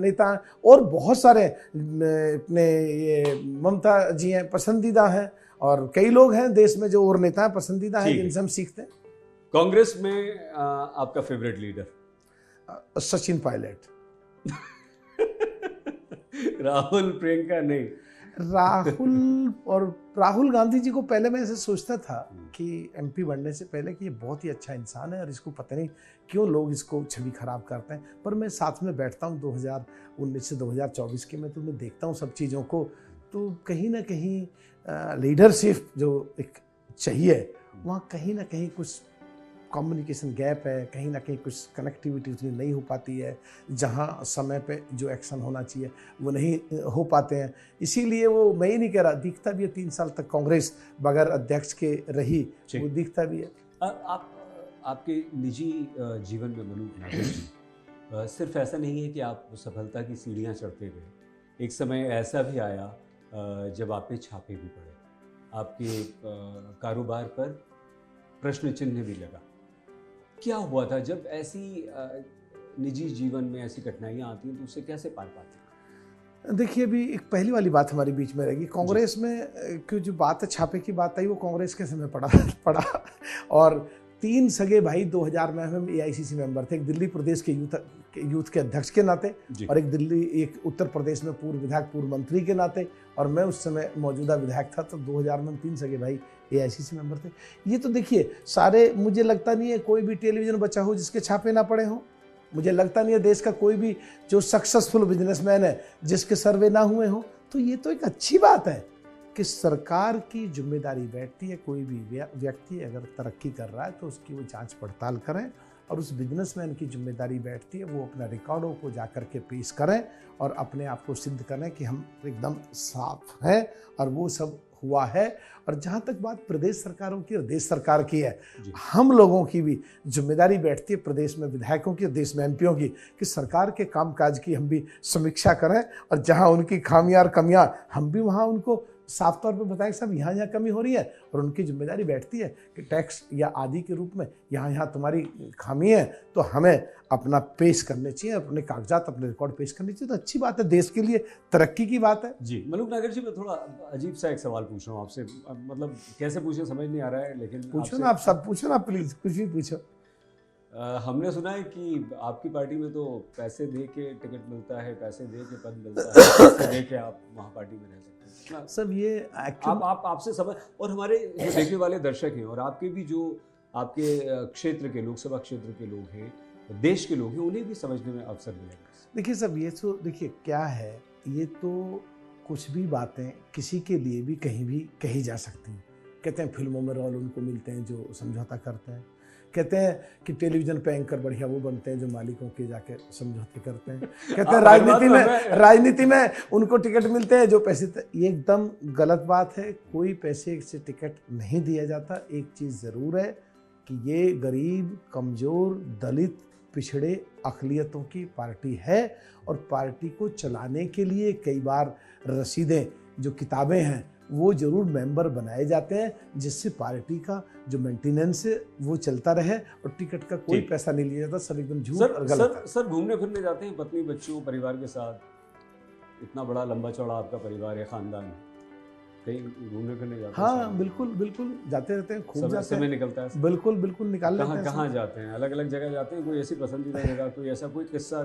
नेता, और बहुत सारे अपने ये ममता जी हैं पसंदीदा हैं, और कई लोग हैं देश में जो और नेता हैं पसंदीदा हैं, जिनसे हम सीखते हैं। कांग्रेस में आपका फेवरेट लीडर? सचिन पायलट। राहुल, प्रियंका नहीं? राहुल गांधी जी को पहले मैं ऐसे सोचता था कि एमपी बनने से पहले कि ये बहुत ही अच्छा इंसान है, और इसको पता नहीं क्यों लोग इसको छवि खराब करते हैं। पर मैं साथ में बैठता हूँ 2019 से 2024 के, मैं तो मैं देखता हूँ सब चीज़ों को, तो कहीं ना कहीं लीडरशिप जो एक चाहिए, वहाँ कहीं ना कहीं कुछ कम्युनिकेशन गैप है, कहीं ना कहीं कुछ कनेक्टिविटी उतनी नहीं हो पाती है, जहाँ समय पे जो एक्शन होना चाहिए वो नहीं हो पाते हैं। इसीलिए वो, मैं ही नहीं कह रहा, दिखता भी है 3 साल तक कांग्रेस बगैर अध्यक्ष के रही, वो दिखता भी है। आपके निजी जीवन में मलूक नागर जी, सिर्फ ऐसा नहीं है कि आप सफलता की सीढ़ियाँ चढ़ते गए, एक समय ऐसा भी आया जब आप पे छापे भी पड़े, आपके कारोबार पर प्रश्न चिन्ह भी लगा। क्या हुआ था जब ऐसी निजी जीवन में ऐसी कठिनाइयाँ आती हैं, तो उससे कैसे पार पाते हैं? देखिए, अभी एक पहली वाली बात हमारे बीच में रहेगी। कांग्रेस में क्यों जो बात है, छापे की बात आई, वो कांग्रेस के समय पड़ा और 3 सगे भाई 2000 में हम AICC मेंबर थे। एक दिल्ली प्रदेश के यूथ के अध्यक्ष के नाते, और एक उत्तर प्रदेश में पूर्व विधायक, पूर्व मंत्री के नाते, और मैं उस समय मौजूदा विधायक था। तो 2000 में 3 सगे भाई AICC मेंबर थे। ये तो देखिए सारे, मुझे लगता नहीं है कोई भी टेलीविजन बचा हो जिसके छापे ना पड़े हों। मुझे लगता नहीं है देश का कोई भी जो सक्सेसफुल बिजनेसमैन है जिसके सर्वे ना हुए हों। तो ये तो एक अच्छी बात है कि सरकार की जिम्मेदारी बैठती है, कोई भी व्यक्ति अगर तरक्की कर रहा है तो उसकी वो जांच पड़ताल करें, और उस बिजनेसमैन की जिम्मेदारी बैठती है वो अपना रिकॉर्डों को जा कर के पेश करें और अपने आप को सिद्ध करें कि हम एकदम साफ हैं और वो सब हुआ है। और जहाँ तक बात प्रदेश सरकारों की और देश सरकार की है, हम लोगों की भी जिम्मेदारी बैठती है, प्रदेश में विधायकों की और देश में एमपीओं की, कि सरकार के कामकाज की हम भी समीक्षा करें और जहाँ उनकी खामियां और कमियां हम भी वहाँ उनको साफ तौर पे बताएं कि साहब यहाँ यहाँ कमी हो रही है, और उनकी जिम्मेदारी बैठती है कि टैक्स या आदि के रूप में यहाँ यहाँ तुम्हारी खामी है तो हमें अपना पेश करने चाहिए, अपने कागजात अपने रिकॉर्ड पेश करने चाहिए। तो अच्छी बात है, देश के लिए तरक्की की बात है। जी मलूक नागर जी, मैं थोड़ा अजीब सा एक सवाल पूछ रहा हूँ आपसे, मतलब कैसे पूछे समझ नहीं आ रहा है, लेकिन पूछो ना, आप सब पूछो ना, प्लीज कुछ भी पूछो। हमने सुना है कि आपकी पार्टी में तो पैसे दे के टिकट मिलता है, पैसे दे के पद मिलता है, पैसे दे के आप वहाँ पार्टी में रह सकते हैं। सब ये आपसे समझ, और हमारे जो देखने वाले दर्शक हैं और आपके भी जो आपके क्षेत्र के लोकसभा क्षेत्र के लोग हैं, देश के लोग हैं, उन्हें भी समझने में अवसर मिलेगा। देखिए सब ये तो देखिए क्या है, ये तो कुछ भी बातें किसी के लिए भी कहीं भी कही जा सकती हैं। कहते हैं फिल्मों में रोल उनको मिलते हैं जो समझौता करते हैं, कहते हैं कि टेलीविजन पे एंकर बढ़िया वो बनते हैं जो मालिकों के जाके समझौते करते हैं, कहते हैं राजनीति में उनको टिकट मिलते हैं जो पैसे। ये एकदम गलत बात है, कोई पैसे से टिकट नहीं दिया जाता। एक चीज़ ज़रूर है कि ये गरीब, कमज़ोर, दलित, पिछड़े अक़लियतों की पार्टी है, और पार्टी को चलाने के लिए कई बार रसीदें, जो किताबें हैं, वो जरूर मेंबर बनाए जाते हैं, जिससे पार्टी का जो मेंटेनेंस है वो चलता रहे, और टिकट का कोई पैसा नहीं लिया जाता। सब एकदम झूठ और गलत है। सर घूमने फिरने जाते हैं पत्नी बच्चों परिवार के साथ, इतना बड़ा लंबा चौड़ा आपका परिवार है, खानदान, कहीं घूमने फिरने जाते हैं? हाँ बिल्कुल बिल्कुल जाते रहते हैं, खूब जाते हैं। समय निकलता है? बिल्कुल बिल्कुल निकाल लेते हैं। कहाँ जाते हैं? अलग अलग जगह जाते हैं? कोई ऐसी पसंदीदा जगह, कोई ऐसा कोई किस्सा?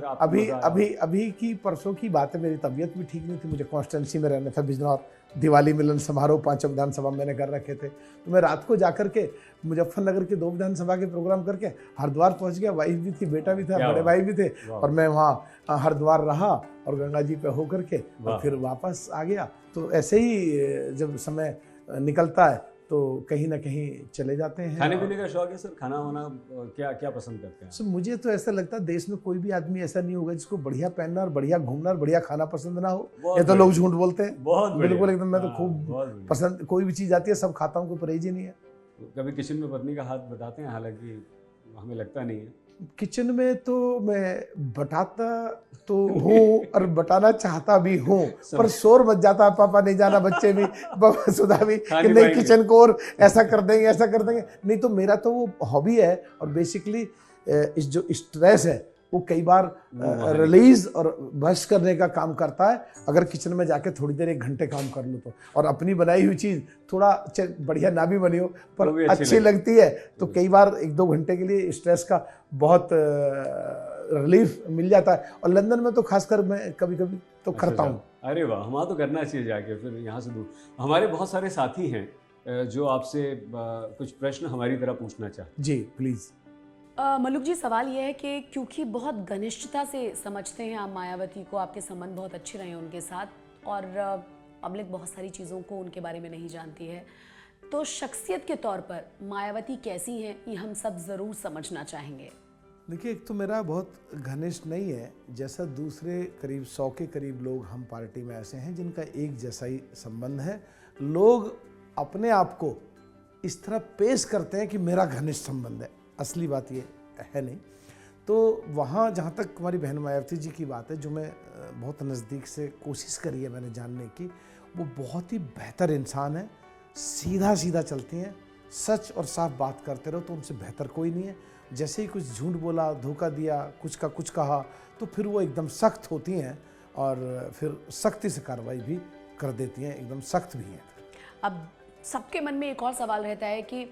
अभी की परसों की बात है, मेरी तबीयत भी ठीक नहीं थी, मुझे कॉन्स्टेंसी में रहना था बिजनौर, दिवाली मिलन समारोह 5 विधानसभा मैंने कर रखे थे, तो मैं रात को जाकर के मुजफ्फरनगर के 2 विधानसभा के प्रोग्राम करके हरिद्वार पहुंच गया। वाइफ भी थी, बेटा भी था, बड़े भाई भी थे, और मैं वहाँ हरिद्वार रहा और गंगा जी पे होकर के और फिर वापस आ गया। तो ऐसे ही जब समय निकलता है तो कहीं ना कहीं चले जाते हैं। खाने पीने का शौक है सर? खाना वाना क्या क्या पसंद करते हैं? सर मुझे तो ऐसा लगता है देश में कोई भी आदमी ऐसा नहीं होगा जिसको बढ़िया पहनना और बढ़िया घूमना और बढ़िया खाना पसंद ना हो। ये तो लोग झूठ बोलते हैं। बहुत बिल्कुल एकदम, मैं तो खूब पसंद, कोई भी चीज़ आती है सब खाता हूँ, कोई परहेज ही नहीं है। कभी किचन में पत्नी का हाथ बताते हैं? हालांकि हमें लगता नहीं है। किचन में तो मैं बटाता तो हूँ और बटाना चाहता भी हूँ, पर शोर मच जाता है, पापा नहीं जाना, बच्चे भी, पापा सुधा भी कि नहीं किचन को और ऐसा कर देंगे ऐसा कर देंगे। नहीं तो मेरा तो वो हॉबी है, और बेसिकली इस जो स्ट्रेस है वो कई बार रिलीज और बस करने का काम करता है। अगर किचन में जाके थोड़ी देर 1 घंटे काम कर लो तो, और अपनी बनाई हुई चीज़ थोड़ा बढ़िया ना भी बनी हो पर अच्छी लगती है, तो कई बार 1-2 घंटे के लिए स्ट्रेस का बहुत रिलीफ मिल जाता है। और लंदन में तो खासकर मैं कभी कभी तो करता हूँ। अरे वाह, वहाँ तो करना चाहिए जाके, फिर यहाँ से दूर। हमारे बहुत सारे साथी हैं जो आपसे कुछ प्रश्न हमारी तरह पूछना चाहते। जी प्लीज़। मलूक जी, सवाल यह है कि क्योंकि बहुत घनिष्ठता से समझते हैं आप मायावती को, आपके संबंध बहुत अच्छे रहे हैं उनके साथ, और पब्लिक बहुत सारी चीज़ों को उनके बारे में नहीं जानती है, तो शख्सियत के तौर पर मायावती कैसी हैं ये हम सब ज़रूर समझना चाहेंगे। देखिए, एक तो मेरा बहुत घनिष्ठ नहीं है, जैसा दूसरे करीब 100 के करीब लोग हम पार्टी में ऐसे हैं जिनका एक जैसा ही संबंध है। लोग अपने आप को इस तरह पेश करते हैं कि मेरा घनिष्ठ संबंध है, असली बात ये है नहीं। तो वहाँ जहाँ तक हमारी बहन मायावती जी की बात है, जो मैं बहुत नज़दीक से कोशिश करी है मैंने जानने की, वो बहुत ही बेहतर इंसान है, सीधा सीधा चलती हैं, सच और साफ बात करते रहो तो उनसे बेहतर कोई नहीं है। जैसे ही कुछ झूठ बोला, धोखा दिया, कुछ का कुछ कहा, तो फिर वो एकदम सख्त होती हैं और फिर सख्ती से कार्रवाई भी कर देती हैं, एकदम सख्त भी हैं। अब सबके मन में एक और सवाल रहता है कि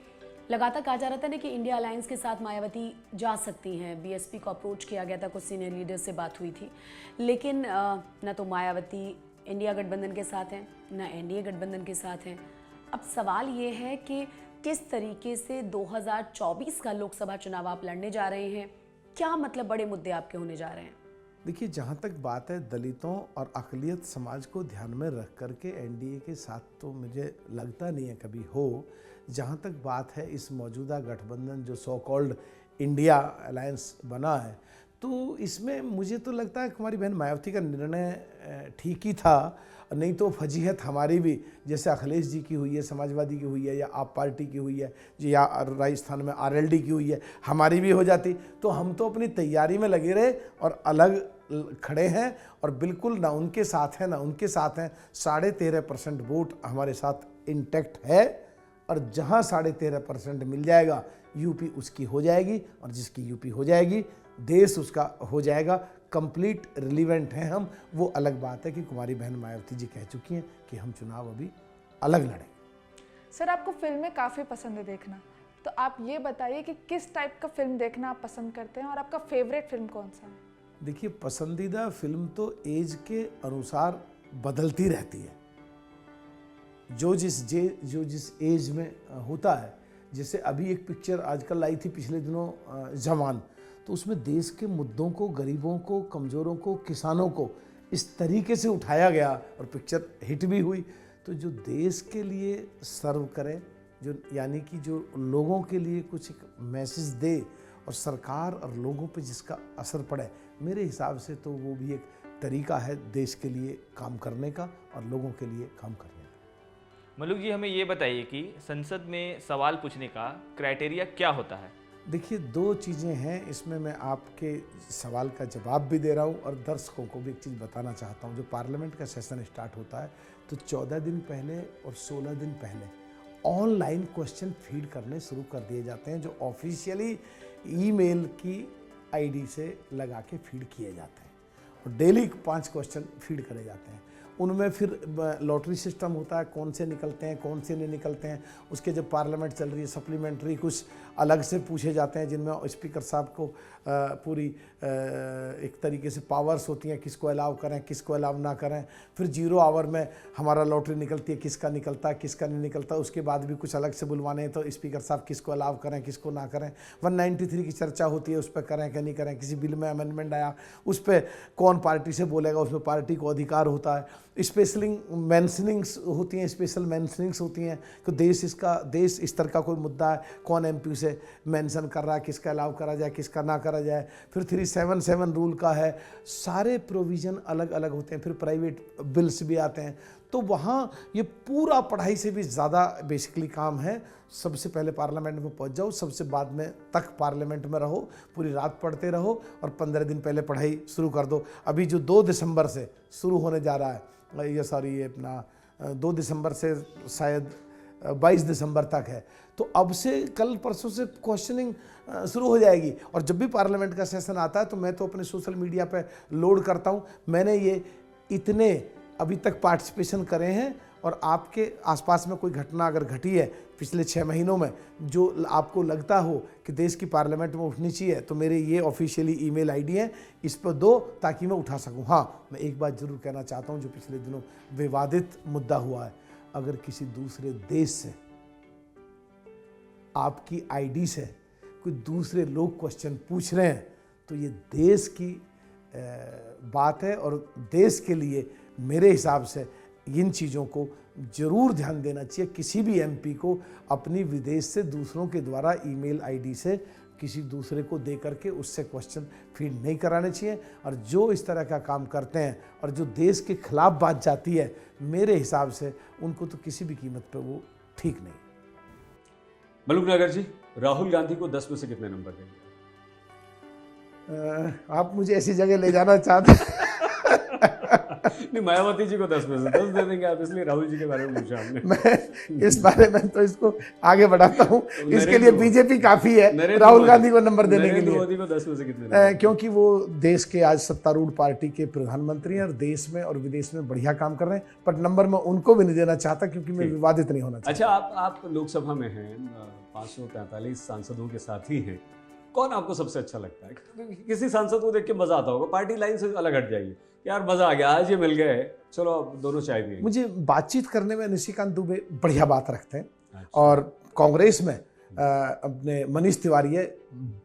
लगातार कहा जा रहा था ना कि इंडिया अलायंस के साथ मायावती जा सकती हैं, बीएसपी को अप्रोच किया गया था, कुछ सीनियर लीडर से बात हुई थी, लेकिन न तो मायावती इंडिया गठबंधन के साथ हैं, न एनडीए गठबंधन के साथ हैं। अब सवाल ये है कि किस तरीके से 2024 का लोकसभा चुनाव आप लड़ने जा रहे हैं, क्या मतलब बड़े मुद्दे आपके होने जा रहे हैं? देखिए, जहाँ तक बात है दलितों और अक़लियत समाज को ध्यान में रख करके एनडीए के साथ तो मुझे लगता नहीं है कभी हो। जहाँ तक बात है इस मौजूदा गठबंधन जो सो कॉल्ड इंडिया अलायंस बना है, तो इसमें मुझे तो लगता है कि हमारी बहन मायावती का निर्णय ठीक ही था। नहीं तो फजीहत हमारी भी, जैसे अखिलेश जी की हुई है, समाजवादी की हुई है, या आप पार्टी की हुई है, या राजस्थान में आरएलडी की हुई है, हमारी भी हो जाती। तो हम तो अपनी तैयारी में लगे रहे और अलग खड़े हैं और बिल्कुल ना उनके साथ हैं ना उनके साथ हैं। 13.5% वोट हमारे साथ इंटैक्ट है और जहां 13.5% मिल जाएगा यूपी उसकी हो जाएगी, और जिसकी यूपी हो जाएगी देश उसका हो जाएगा। कंप्लीट रिलीवेंट हैं हम। वो अलग बात है कि कुमारी बहन मायावती जी कह चुकी हैं कि हम चुनाव अभी अलग लड़ेंगे। सर, आपको फिल्में काफ़ी पसंद है देखना, तो आप ये बताइए कि किस टाइप का फिल्म देखना आप पसंद करते हैं और आपका फेवरेट फिल्म कौन सा है? देखिए, पसंदीदा फिल्म तो एज के अनुसार बदलती रहती है। जो जिस एज में होता है। जैसे अभी एक पिक्चर आजकल आई थी पिछले दिनों, जवान, तो उसमें देश के मुद्दों को, गरीबों को, कमज़ोरों को, किसानों को इस तरीके से उठाया गया और पिक्चर हिट भी हुई। तो जो देश के लिए सर्व करे, जो यानी कि जो लोगों के लिए कुछ एक मैसेज दे और सरकार और लोगों पे जिसका असर पड़े, मेरे हिसाब से तो वो भी एक तरीका है देश के लिए काम करने का और लोगों के लिए काम करने का। मलुक जी, हमें ये बताइए कि संसद में सवाल पूछने का क्राइटेरिया क्या होता है? देखिए, 2 चीज़ें हैं इसमें। मैं आपके सवाल का जवाब भी दे रहा हूँ और दर्शकों को भी एक चीज़ बताना चाहता हूँ। जो पार्लियामेंट का सेशन स्टार्ट होता है तो 14 दिन पहले और 16 दिन पहले ऑनलाइन क्वेश्चन फीड करने शुरू कर दिए जाते हैं, जो ऑफिशियली ईमेल की आईडी से लगा के फीड किए जाते हैं और डेली 5 क्वेश्चन फीड करे जाते हैं। उनमें फिर लॉटरी सिस्टम होता है, कौन से निकलते हैं कौन से नहीं निकलते हैं। उसके जब पार्लियामेंट चल रही है सप्लीमेंट्री कुछ अलग से पूछे जाते हैं, जिनमें स्पीकर साहब को पूरी एक तरीके से पावर्स होती हैं, किसको अलाउ करें किसको अलाउ ना करें। फिर 0 आवर में हमारा लॉटरी निकलती है, किसका निकलता है किसका नहीं निकलता। उसके बाद भी कुछ अलग से बुलवाने हैं तो स्पीकर साहब किसको अलाउ करें किसको ना करें। 193 की चर्चा होती है, उस पर करें कि नहीं करें। किसी बिल में अमेंडमेंट आया, उस पर कौन पार्टी से बोलेगा, उसमें पार्टी को अधिकार होता है। स्पेशलिंग मेंशनिंग्स होती हैं, स्पेशल मेंशनिंग्स होती हैं कि देश इस तरह का कोई मुद्दा है, कौन एमपी से मेंशन कर रहा है, किसका अलाउ करा जाए किसका ना करा जाए। फिर 377 रूल का है, सारे प्रोविज़न अलग अलग होते हैं। फिर प्राइवेट बिल्स भी आते हैं। तो वहाँ ये पूरा पढ़ाई से भी ज़्यादा बेसिकली काम है। सबसे पहले पार्लियामेंट में पहुँच जाओ, सबसे बाद में तक पार्लियामेंट में रहो, पूरी रात पढ़ते रहो और 15 दिन पहले पढ़ाई शुरू कर दो। अभी जो 2 दिसंबर से शुरू होने जा रहा है, ये अपना 2 दिसंबर से शायद 22 दिसंबर तक है, तो अब से कल परसों से क्वेश्चनिंग शुरू हो जाएगी। और जब भी पार्लियामेंट का सेशन आता है तो मैं तो अपने सोशल मीडिया पे लोड करता हूँ। मैंने ये इतने अभी तक पार्टिसिपेशन करे हैं, और आपके आसपास में कोई घटना अगर घटी है पिछले 6 महीनों में जो आपको लगता हो कि देश की पार्लियामेंट में उठनी चाहिए, तो मेरे ये ऑफिशियली ईमेल आईडी है, इस पर दो ताकि मैं उठा सकूं। हाँ, मैं एक बात ज़रूर कहना चाहता हूं, जो पिछले दिनों विवादित मुद्दा हुआ है, अगर किसी दूसरे देश से आपकी आईडी से कोई दूसरे लोग क्वेश्चन पूछ रहे हैं तो ये देश की बात है, और देश के लिए मेरे हिसाब से इन चीज़ों को जरूर ध्यान देना चाहिए। किसी भी एमपी को अपनी विदेश से दूसरों के द्वारा ईमेल आईडी से किसी दूसरे को दे करके उससे क्वेश्चन फीड नहीं कराने चाहिए। और जो इस तरह का काम करते हैं और जो देश के खिलाफ बात जाती है, मेरे हिसाब से उनको तो किसी भी कीमत पे वो ठीक नहीं। मलुक नगर जी, राहुल गांधी को 10 में से कितने नंबर देंगे? आप मुझे ऐसी जगह ले जाना चाहते हैं? नहीं, मायावती जी को 10 में से 10 दे देंगे आप, इसलिए राहुल जी के बारे में पूछा हमने। मैं इस बारे में तो इसको आगे बढ़ाता हूँ, इसके लिए बीजेपी काफी है राहुल गांधी को नंबर देने के लिए। मोदी को 10 में से कितने? क्योंकि वो देश के आज सत्तारूढ़ पार्टी के प्रधानमंत्री हैं और देश में और विदेश में बढ़िया काम कर रहे हैं, पर नंबर मैं उनको भी नहीं देना चाहता क्योंकि मैं विवादित नहीं होना चाहता। अच्छा, आप लोकसभा में हैं, 543 सांसदों के साथ ही हैं, कौन आपको सबसे अच्छा लगता है? किसी सांसद को देख के मजा आता होगा, पार्टी लाइन से अलग हट जाइए, यार मजा आ गया, आज ये मिल गए, चलो अब दोनों चाय पिएंगे। मुझे बातचीत करने में निशिकांत दुबे बढ़िया बात रखते हैं। अच्छा। और कांग्रेस में अपने मनीष तिवारी है,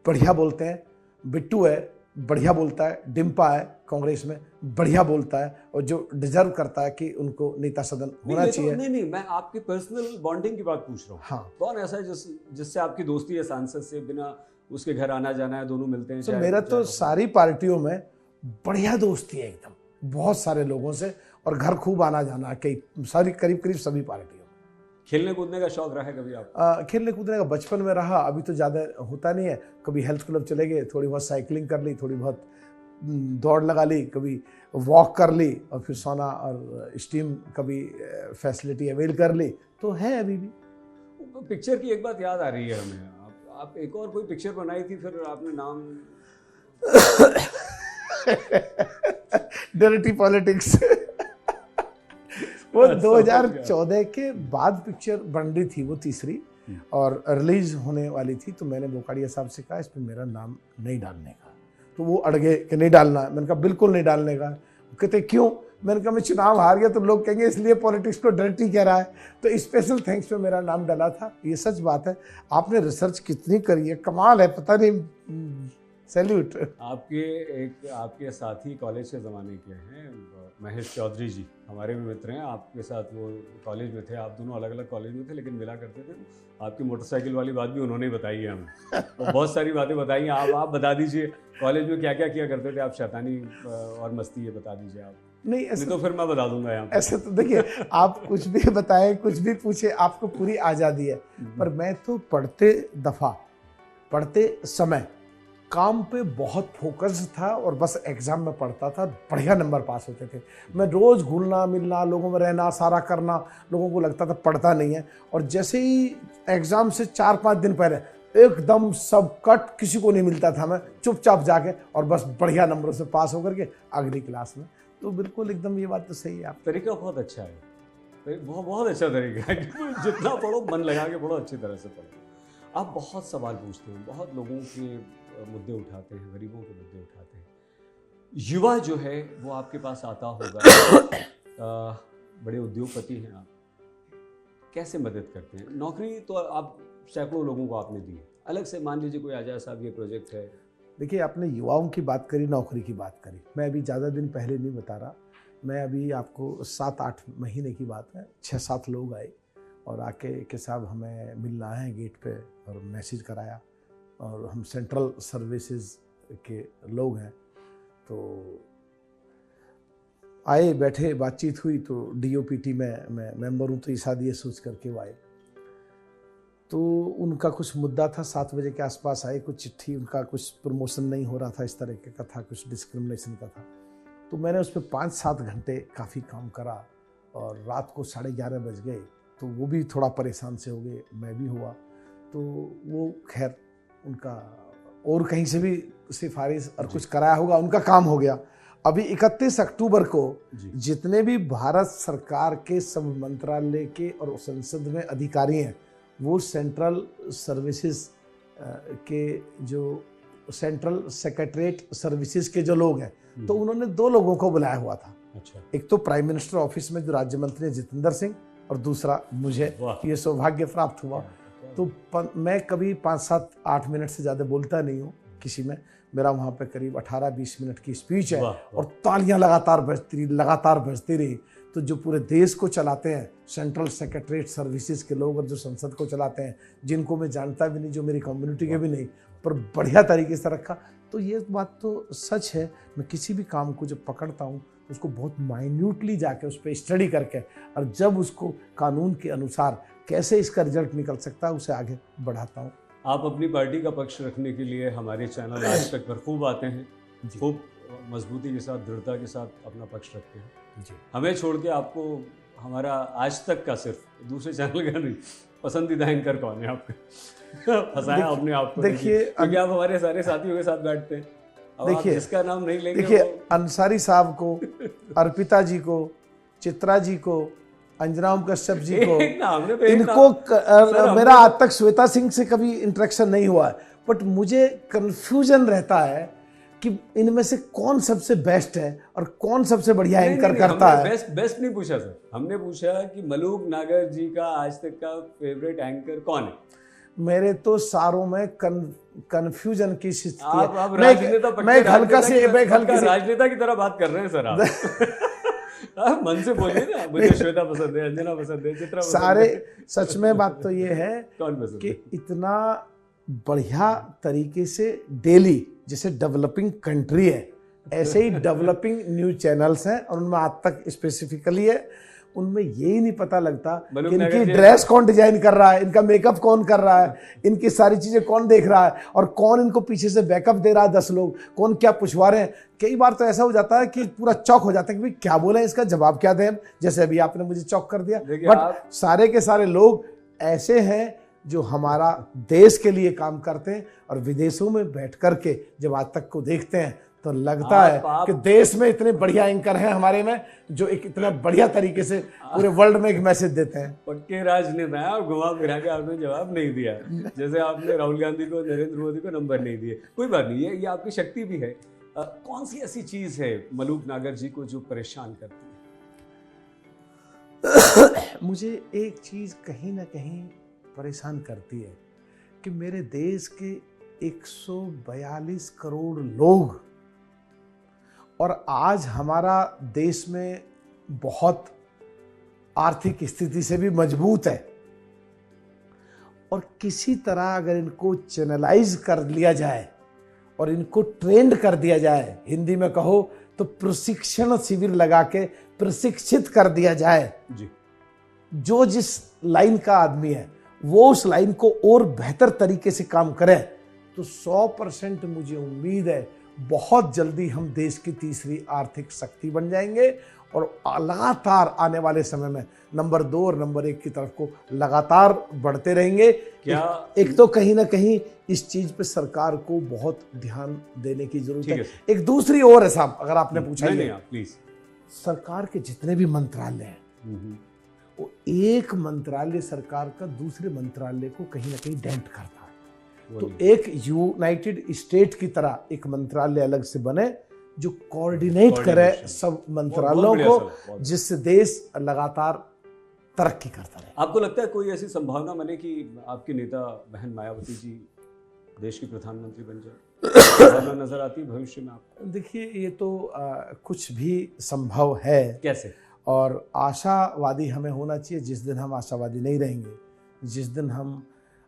बढ़िया बोलते हैं। बिट्टू है, बढ़िया बोलता है, डिम्पा है कांग्रेस में, बढ़िया बोलता है, और जो डिजर्व करता है कि उनको नेता सदन होना चाहिए। नहीं, मैं आपकी पर्सनल बॉन्डिंग की बात पूछ रहा हूँ। हाँ, कौन ऐसा है जिससे आपकी दोस्ती है सांसद से, बिना उसके घर आना जाना है, दोनों मिलते हैं? तो मेरा तो सारी पार्टियों में बढ़िया दोस्ती है एकदम, बहुत सारे लोगों से, और घर खूब आना जाना कई सारी करीब सभी पार्टियों। खेलने कूदने का शौक रहा है कभी आप? खेलने कूदने का बचपन में रहा, अभी तो ज़्यादा होता नहीं है। कभी हेल्थ क्लब चले गए, थोड़ी बहुत साइकिलिंग कर ली, थोड़ी बहुत दौड़ लगा ली, कभी वॉक कर ली, और फिर सोना और स्टीम कभी फैसिलिटी अवेल कर ली, तो है अभी भी। पिक्चर की एक बात याद आ रही है हमें, आप एक और कोई पिक्चर बनाई थी, फिर आपने नाम डायरेक्टी पॉलिटिक्स वो 2014 के बाद पिक्चर बन रही थी, वो तीसरी, और रिलीज होने वाली थी। तो मैंने बोकाड़िया साहब से कहा इस पर मेरा नाम नहीं डालने का, तो वो अड़ गए कि नहीं डालना है। मैंने कहा बिल्कुल नहीं डालने का। कहते क्यों? मैंने कहा मैं चुनाव हार गया तो लोग कहेंगे इसलिए पॉलिटिक्स को डायरेक्टी कह रहा है। तो स्पेशल थैंक्स पे मेरा नाम डाला था। ये सच बात है। आपने रिसर्च कितनी करी है, कमाल है, पता नहीं, सैल्यूट। आपके साथी कॉलेज के ज़माने के हैं, महेश चौधरी जी, हमारे भी मित्र हैं। आपके साथ वो कॉलेज में थे, आप दोनों अलग अलग कॉलेज में थे लेकिन मिला करते थे। आपकी मोटरसाइकिल वाली बात भी उन्होंने बताई है हमें, तो बहुत सारी बातें बताई हैं। आप बता दीजिए कॉलेज में क्या क्या किया करते थे आप, शैतानी और मस्ती, ये बता दीजिए आप। नहीं ऐसे तो फिर मैं बता दूंगा यहाँ। ऐसे तो देखिए, आप कुछ भी बताएं, कुछ भी पूछे, आपको पूरी आज़ादी है। पर मैं तो पढ़ते समय काम पे बहुत फोकस था, और बस एग्ज़ाम में पढ़ता था, बढ़िया नंबर पास होते थे। मैं रोज़ घुलना मिलना, लोगों में रहना, सारा करना, लोगों को लगता था पढ़ता नहीं है। और जैसे ही एग्ज़ाम से 4-5 दिन पहले एकदम सब कट, किसी को नहीं मिलता था, मैं चुपचाप जाके और बस बढ़िया नंबरों से पास होकर के अगली क्लास में। तो बिल्कुल एकदम ये बात तो सही है। आप तरीका बहुत अच्छा है, बहुत अच्छा तरीका है। जितना पढ़ो मन लगा के पढ़ो, अच्छी तरह से पढ़ो। आप बहुत सवाल पूछते हैं, बहुत लोगों के मुद्दे उठाते हैं, गरीबों के मुद्दे उठाते हैं। युवा जो है वो आपके पास आता होगा, बड़े उद्योगपति हैं आप, कैसे मदद करते हैं? नौकरी तो आप सैकड़ों लोगों को आपने दी है, अलग से मान लीजिए कोई आ जाए, साहब ये प्रोजेक्ट है। देखिए, आपने युवाओं की बात करी, नौकरी की बात करी। मैं अभी ज़्यादा दिन पहले नहीं बता रहा, मैं अभी आपको 7-8 महीने की बात है, 6-7 लोग आए और आके कि साहब हमें मिलना है गेट पे, और मैसेज कराया। और हम सेंट्रल सर्विसेज के लोग हैं, तो आए, बैठे, बातचीत हुई। तो DOPT में मैं मेंबर हूँ, तो ये सोच करके वो आए। तो उनका कुछ मुद्दा था, 7 बजे के आसपास आए, कुछ चिट्ठी, उनका कुछ प्रमोशन नहीं हो रहा था, इस तरह का था, कुछ डिस्क्रिमिनेशन का था। तो मैंने उस पर 5-7 घंटे काफ़ी काम करा, और रात को 11:30 बज गए। तो वो भी थोड़ा परेशान से हो गए, मैं भी हुआ। तो वो खैर उनका और कहीं से भी सिफारिश और कुछ कराया होगा, उनका काम हो गया। अभी 31 अक्टूबर को जितने भी भारत सरकार के सब मंत्रालय के और संसद में अधिकारी हैं, वो सेंट्रल सर्विसेज के जो सेंट्रल सेक्रेटरीट सर्विसेज के जो लोग हैं, तो उन्होंने 2 लोगों को बुलाया हुआ था। अच्छा। एक तो प्राइम मिनिस्टर ऑफिस में जो राज्य मंत्री हैं जितेंद्र सिंह, और दूसरा मुझे ये सौभाग्य प्राप्त हुआ। तो मैं कभी 5-7-8 मिनट से ज़्यादा बोलता नहीं हूँ किसी में। मेरा वहाँ पे करीब 18-20 मिनट की स्पीच है, और तालियां लगातार बजती रही। तो जो पूरे देश को चलाते हैं, सेंट्रल सेक्रेटरीट सर्विसेज के लोग, और जो संसद को चलाते हैं, जिनको मैं जानता भी नहीं, जो मेरी कम्युनिटी के भी नहीं, पर बढ़िया तरीके से रखा। तो ये बात तो सच है। मैं किसी भी काम को जब पकड़ता हूँ, उसको बहुत माइन्यूटली जाके उस पर स्टडी करके, और जब उसको कानून के अनुसार कैसे इसका रिजल्ट निकल सकता है, उसे आगे बढ़ाता हूँ। आप अपनी पार्टी का पक्ष रखने के लिए हमारे चैनल आज तक पर खूब आते हैं, खूब मजबूती के साथ, दृढ़ता के साथ अपना पक्ष रखते हैं जी। हमें छोड़ के आपको हमारा आज तक का, सिर्फ दूसरे चैनल का नहीं, पसंदीदा एंकर कौन है आपका? फंसाया आपने आपको। देखिए, क्योंकि आप हमारे सारे साथियों के साथ बैठते हैं। देखिए, जिसका नाम नहीं लेंगे, देखिए, अंसारी साहब को, अर्पिता जी को, चित्रा जी को, अंजनाम कश्यप जी को, इनको मेरा आज तक श्वेता सिंह से कभी इंटरेक्शन नहीं हुआ है, बट मुझे कंफ्यूजन रहता है कि इनमें से कौन सबसे बेस्ट है और कौन सबसे बढ़िया एंकर करता है। बेस्ट नहीं पूछा सर, हमने पूछा कि मलूक नागर जी का आज तक का फेवरेट एंकर कौन है। मेरे तो सारों में कंफ्यूजन की स्थिति है। आप राजनेता राजनेता की तरह बात कर रहे हैं सर आप मन से बोलिए ना, मुझे श्वेता पसंद है, अंजना पसंद है, चित्रा पसंद सारे है। सच में बात तो ये है कौन पसंद कि है? इतना बढ़िया तरीके से डेली, जैसे डेवलपिंग कंट्री है ऐसे ही डेवलपिंग न्यूज चैनल्स हैं, और उनमें आज तक स्पेसिफिकली है, उनमें यही नहीं पता लगता कि इनकी ड्रेस कौन डिजाइन कर रहा है, इनका मेकअप कौन कर रहा है, इनकी सारी चीजें कौन देख रहा है, और कौन इनको पीछे से बैकअप दे रहा है, 10 लोग कौन क्या पूछवा रहे हैं। कई बार तो ऐसा हो जाता है कि पूरा चौक हो जाता है कि भाई क्या बोले, इसका जवाब क्या दें, जैसे अभी आपने मुझे चौक कर दिया। बट सारे के सारे लोग ऐसे हैं जो हमारा देश के लिए काम करते हैं, और विदेशों में बैठ करके जब आज तक को देखते हैं तो लगता है कि देश में इतने बढ़िया एंकर हैं हमारे में, जो एक इतना बढ़िया तरीके से पूरे वर्ल्ड में एक मैसेज देते हैं। पक्के राजनेता है, घुमा फिरा के आपने जवाब नहीं दिया, जैसे आपने राहुल गांधी को, नरेंद्र मोदी को नंबर नहीं दिए। कोई बात नहीं, ये आपकी शक्ति भी है। कौन सी ऐसी चीज है मलूक नागर जी को जो परेशान करती है? मुझे एक चीज कहीं ना कहीं परेशान करती है कि मेरे देश के 142 करोड़ लोग, और आज हमारा देश में बहुत आर्थिक स्थिति से भी मजबूत है, और किसी तरह अगर इनको चैनलाइज कर लिया जाए और इनको ट्रेंड कर दिया जाए, हिंदी में कहो तो प्रशिक्षण शिविर लगा के प्रशिक्षित कर दिया जाए जी, जो जिस लाइन का आदमी है वो उस लाइन को और बेहतर तरीके से काम करे, तो 100% मुझे उम्मीद है बहुत जल्दी हम देश की तीसरी आर्थिक शक्ति बन जाएंगे, और लगातार आने वाले समय में नंबर 2 और नंबर 1 की तरफ को लगातार बढ़ते रहेंगे। क्या एक तो कहीं ना कहीं इस चीज पे सरकार को बहुत ध्यान देने की जरूरत है। एक दूसरी ओर है साहब, अगर आपने पूछा प्लीज, सरकार के जितने भी मंत्रालय हैं, वो एक मंत्रालय सरकार का दूसरे मंत्रालय को कहीं ना कहीं डेंट करता है। तो एक यूनाइटेड स्टेट की तरह एक मंत्रालय अलग से बने जो कोऑर्डिनेट करे सब मंत्रालयों को, जिससे देश लगातार तरक्की करता रहे। आपको लगता है कोई ऐसी संभावना बने कि आपके नेता बहन मायावती जी देश की प्रधानमंत्री बन जाए? संभावना नजर आती है भविष्य में आपको? देखिए, ये तो कुछ भी संभव है। कैसे? और आशावादी हमें होना चाहिए। जिस दिन हम आशावादी नहीं रहेंगे, जिस दिन हम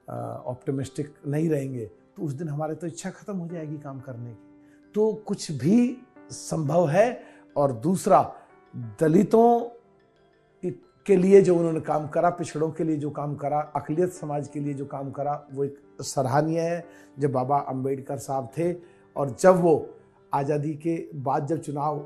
ऑप्टिमिस्टिक नहीं रहेंगे, तो उस दिन हमारे तो इच्छा खत्म हो जाएगी काम करने की। तो कुछ भी संभव है। और दूसरा, दलितों के लिए जो उन्होंने काम करा, पिछड़ों के लिए जो काम करा, अक़लियत समाज के लिए जो काम करा, वो एक सराहनीय है। जब बाबा अंबेडकर साहब थे और जब वो आज़ादी के बाद जब चुनाव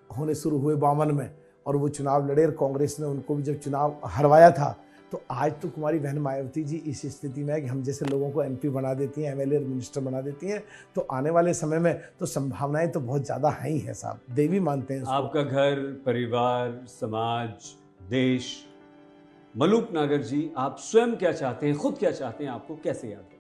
होने शुरू हुए 52 में, और वो चुनाव लड़े और कांग्रेस ने उनको भी जब चुनाव हरवाया था, तो आज तो कुमारी बहन मायावती जी इस स्थिति में है कि हम जैसे लोगों को MP बना देती हैं, MLA और मिनिस्टर बना देती हैं। तो आने वाले समय में तो संभावनाएं तो बहुत ज़्यादा हैं ही है साहब, देवी मानते हैं। आपका घर, परिवार, समाज, देश, मलूक नागर जी, आप स्वयं क्या चाहते हैं, खुद क्या चाहते हैं, आपको कैसे याद रखें?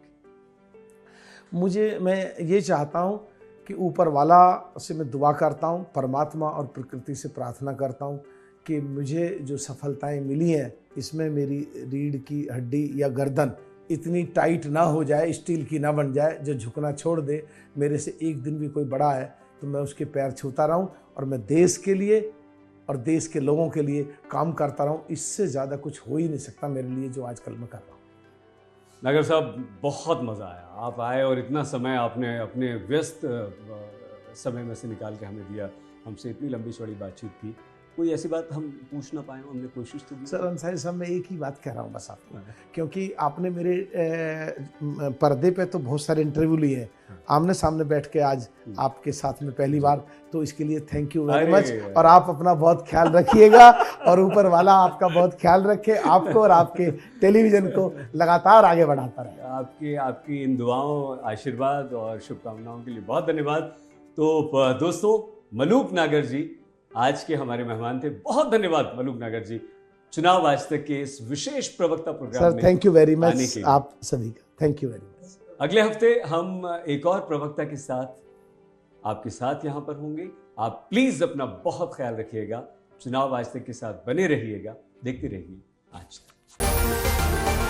मैं ये चाहता हूँ कि ऊपर वाला से मैं दुआ करता हूँ, परमात्मा और प्रकृति से प्रार्थना करता हूँ कि मुझे जो सफलताएं मिली हैं, इसमें मेरी रीढ़ की हड्डी या गर्दन इतनी टाइट ना हो जाए, स्टील की ना बन जाए, जो झुकना छोड़ दे। मेरे से एक दिन भी कोई बड़ा है तो मैं उसके पैर छूता रहूं, और मैं देश के लिए और देश के लोगों के लिए काम करता रहूं। इससे ज़्यादा कुछ हो ही नहीं सकता मेरे लिए जो आजकल मैं कर रहा हूँ। नागर साहब, बहुत मज़ा आया, आप आए और इतना समय आपने अपने व्यस्त समय में से निकाल के हमें दिया। हमसे इतनी लंबी चौड़ी बातचीत की। कोई ऐसी बात हम पूछ ना पाए, हमने कोशिश तो की। सर अंसारी साहब, मैं एक ही बात कह रहा हूँ बस आपको, क्योंकि आपने मेरे पर्दे पे तो बहुत सारे इंटरव्यू लिए हैं, आमने सामने बैठ के आज आपके साथ में पहली बार, तो इसके लिए थैंक यू वेरी मच। और आप अपना बहुत ख्याल रखिएगा, और ऊपर वाला आपका बहुत ख्याल रखे, आपको और आपके टेलीविज़न को लगातार आगे बढ़ाता रहे। आपकी इन दुआओं, आशीर्वाद और शुभकामनाओं के लिए बहुत धन्यवाद। तो दोस्तों, मलूक नागर जी आज के हमारे मेहमान थे। बहुत धन्यवाद मलूक नागर जी, चुनाव आज तक के इस विशेष प्रवक्ता प्रोग्राम में। थैंक यू वेरी मच आप सभी का, थैंक यू वेरी मच। अगले हफ्ते हम एक और प्रवक्ता के साथ आपके साथ यहाँ पर होंगे। आप प्लीज अपना बहुत ख्याल रखिएगा। चुनाव आज तक के साथ बने रहिएगा, देखते रहिए आज तक।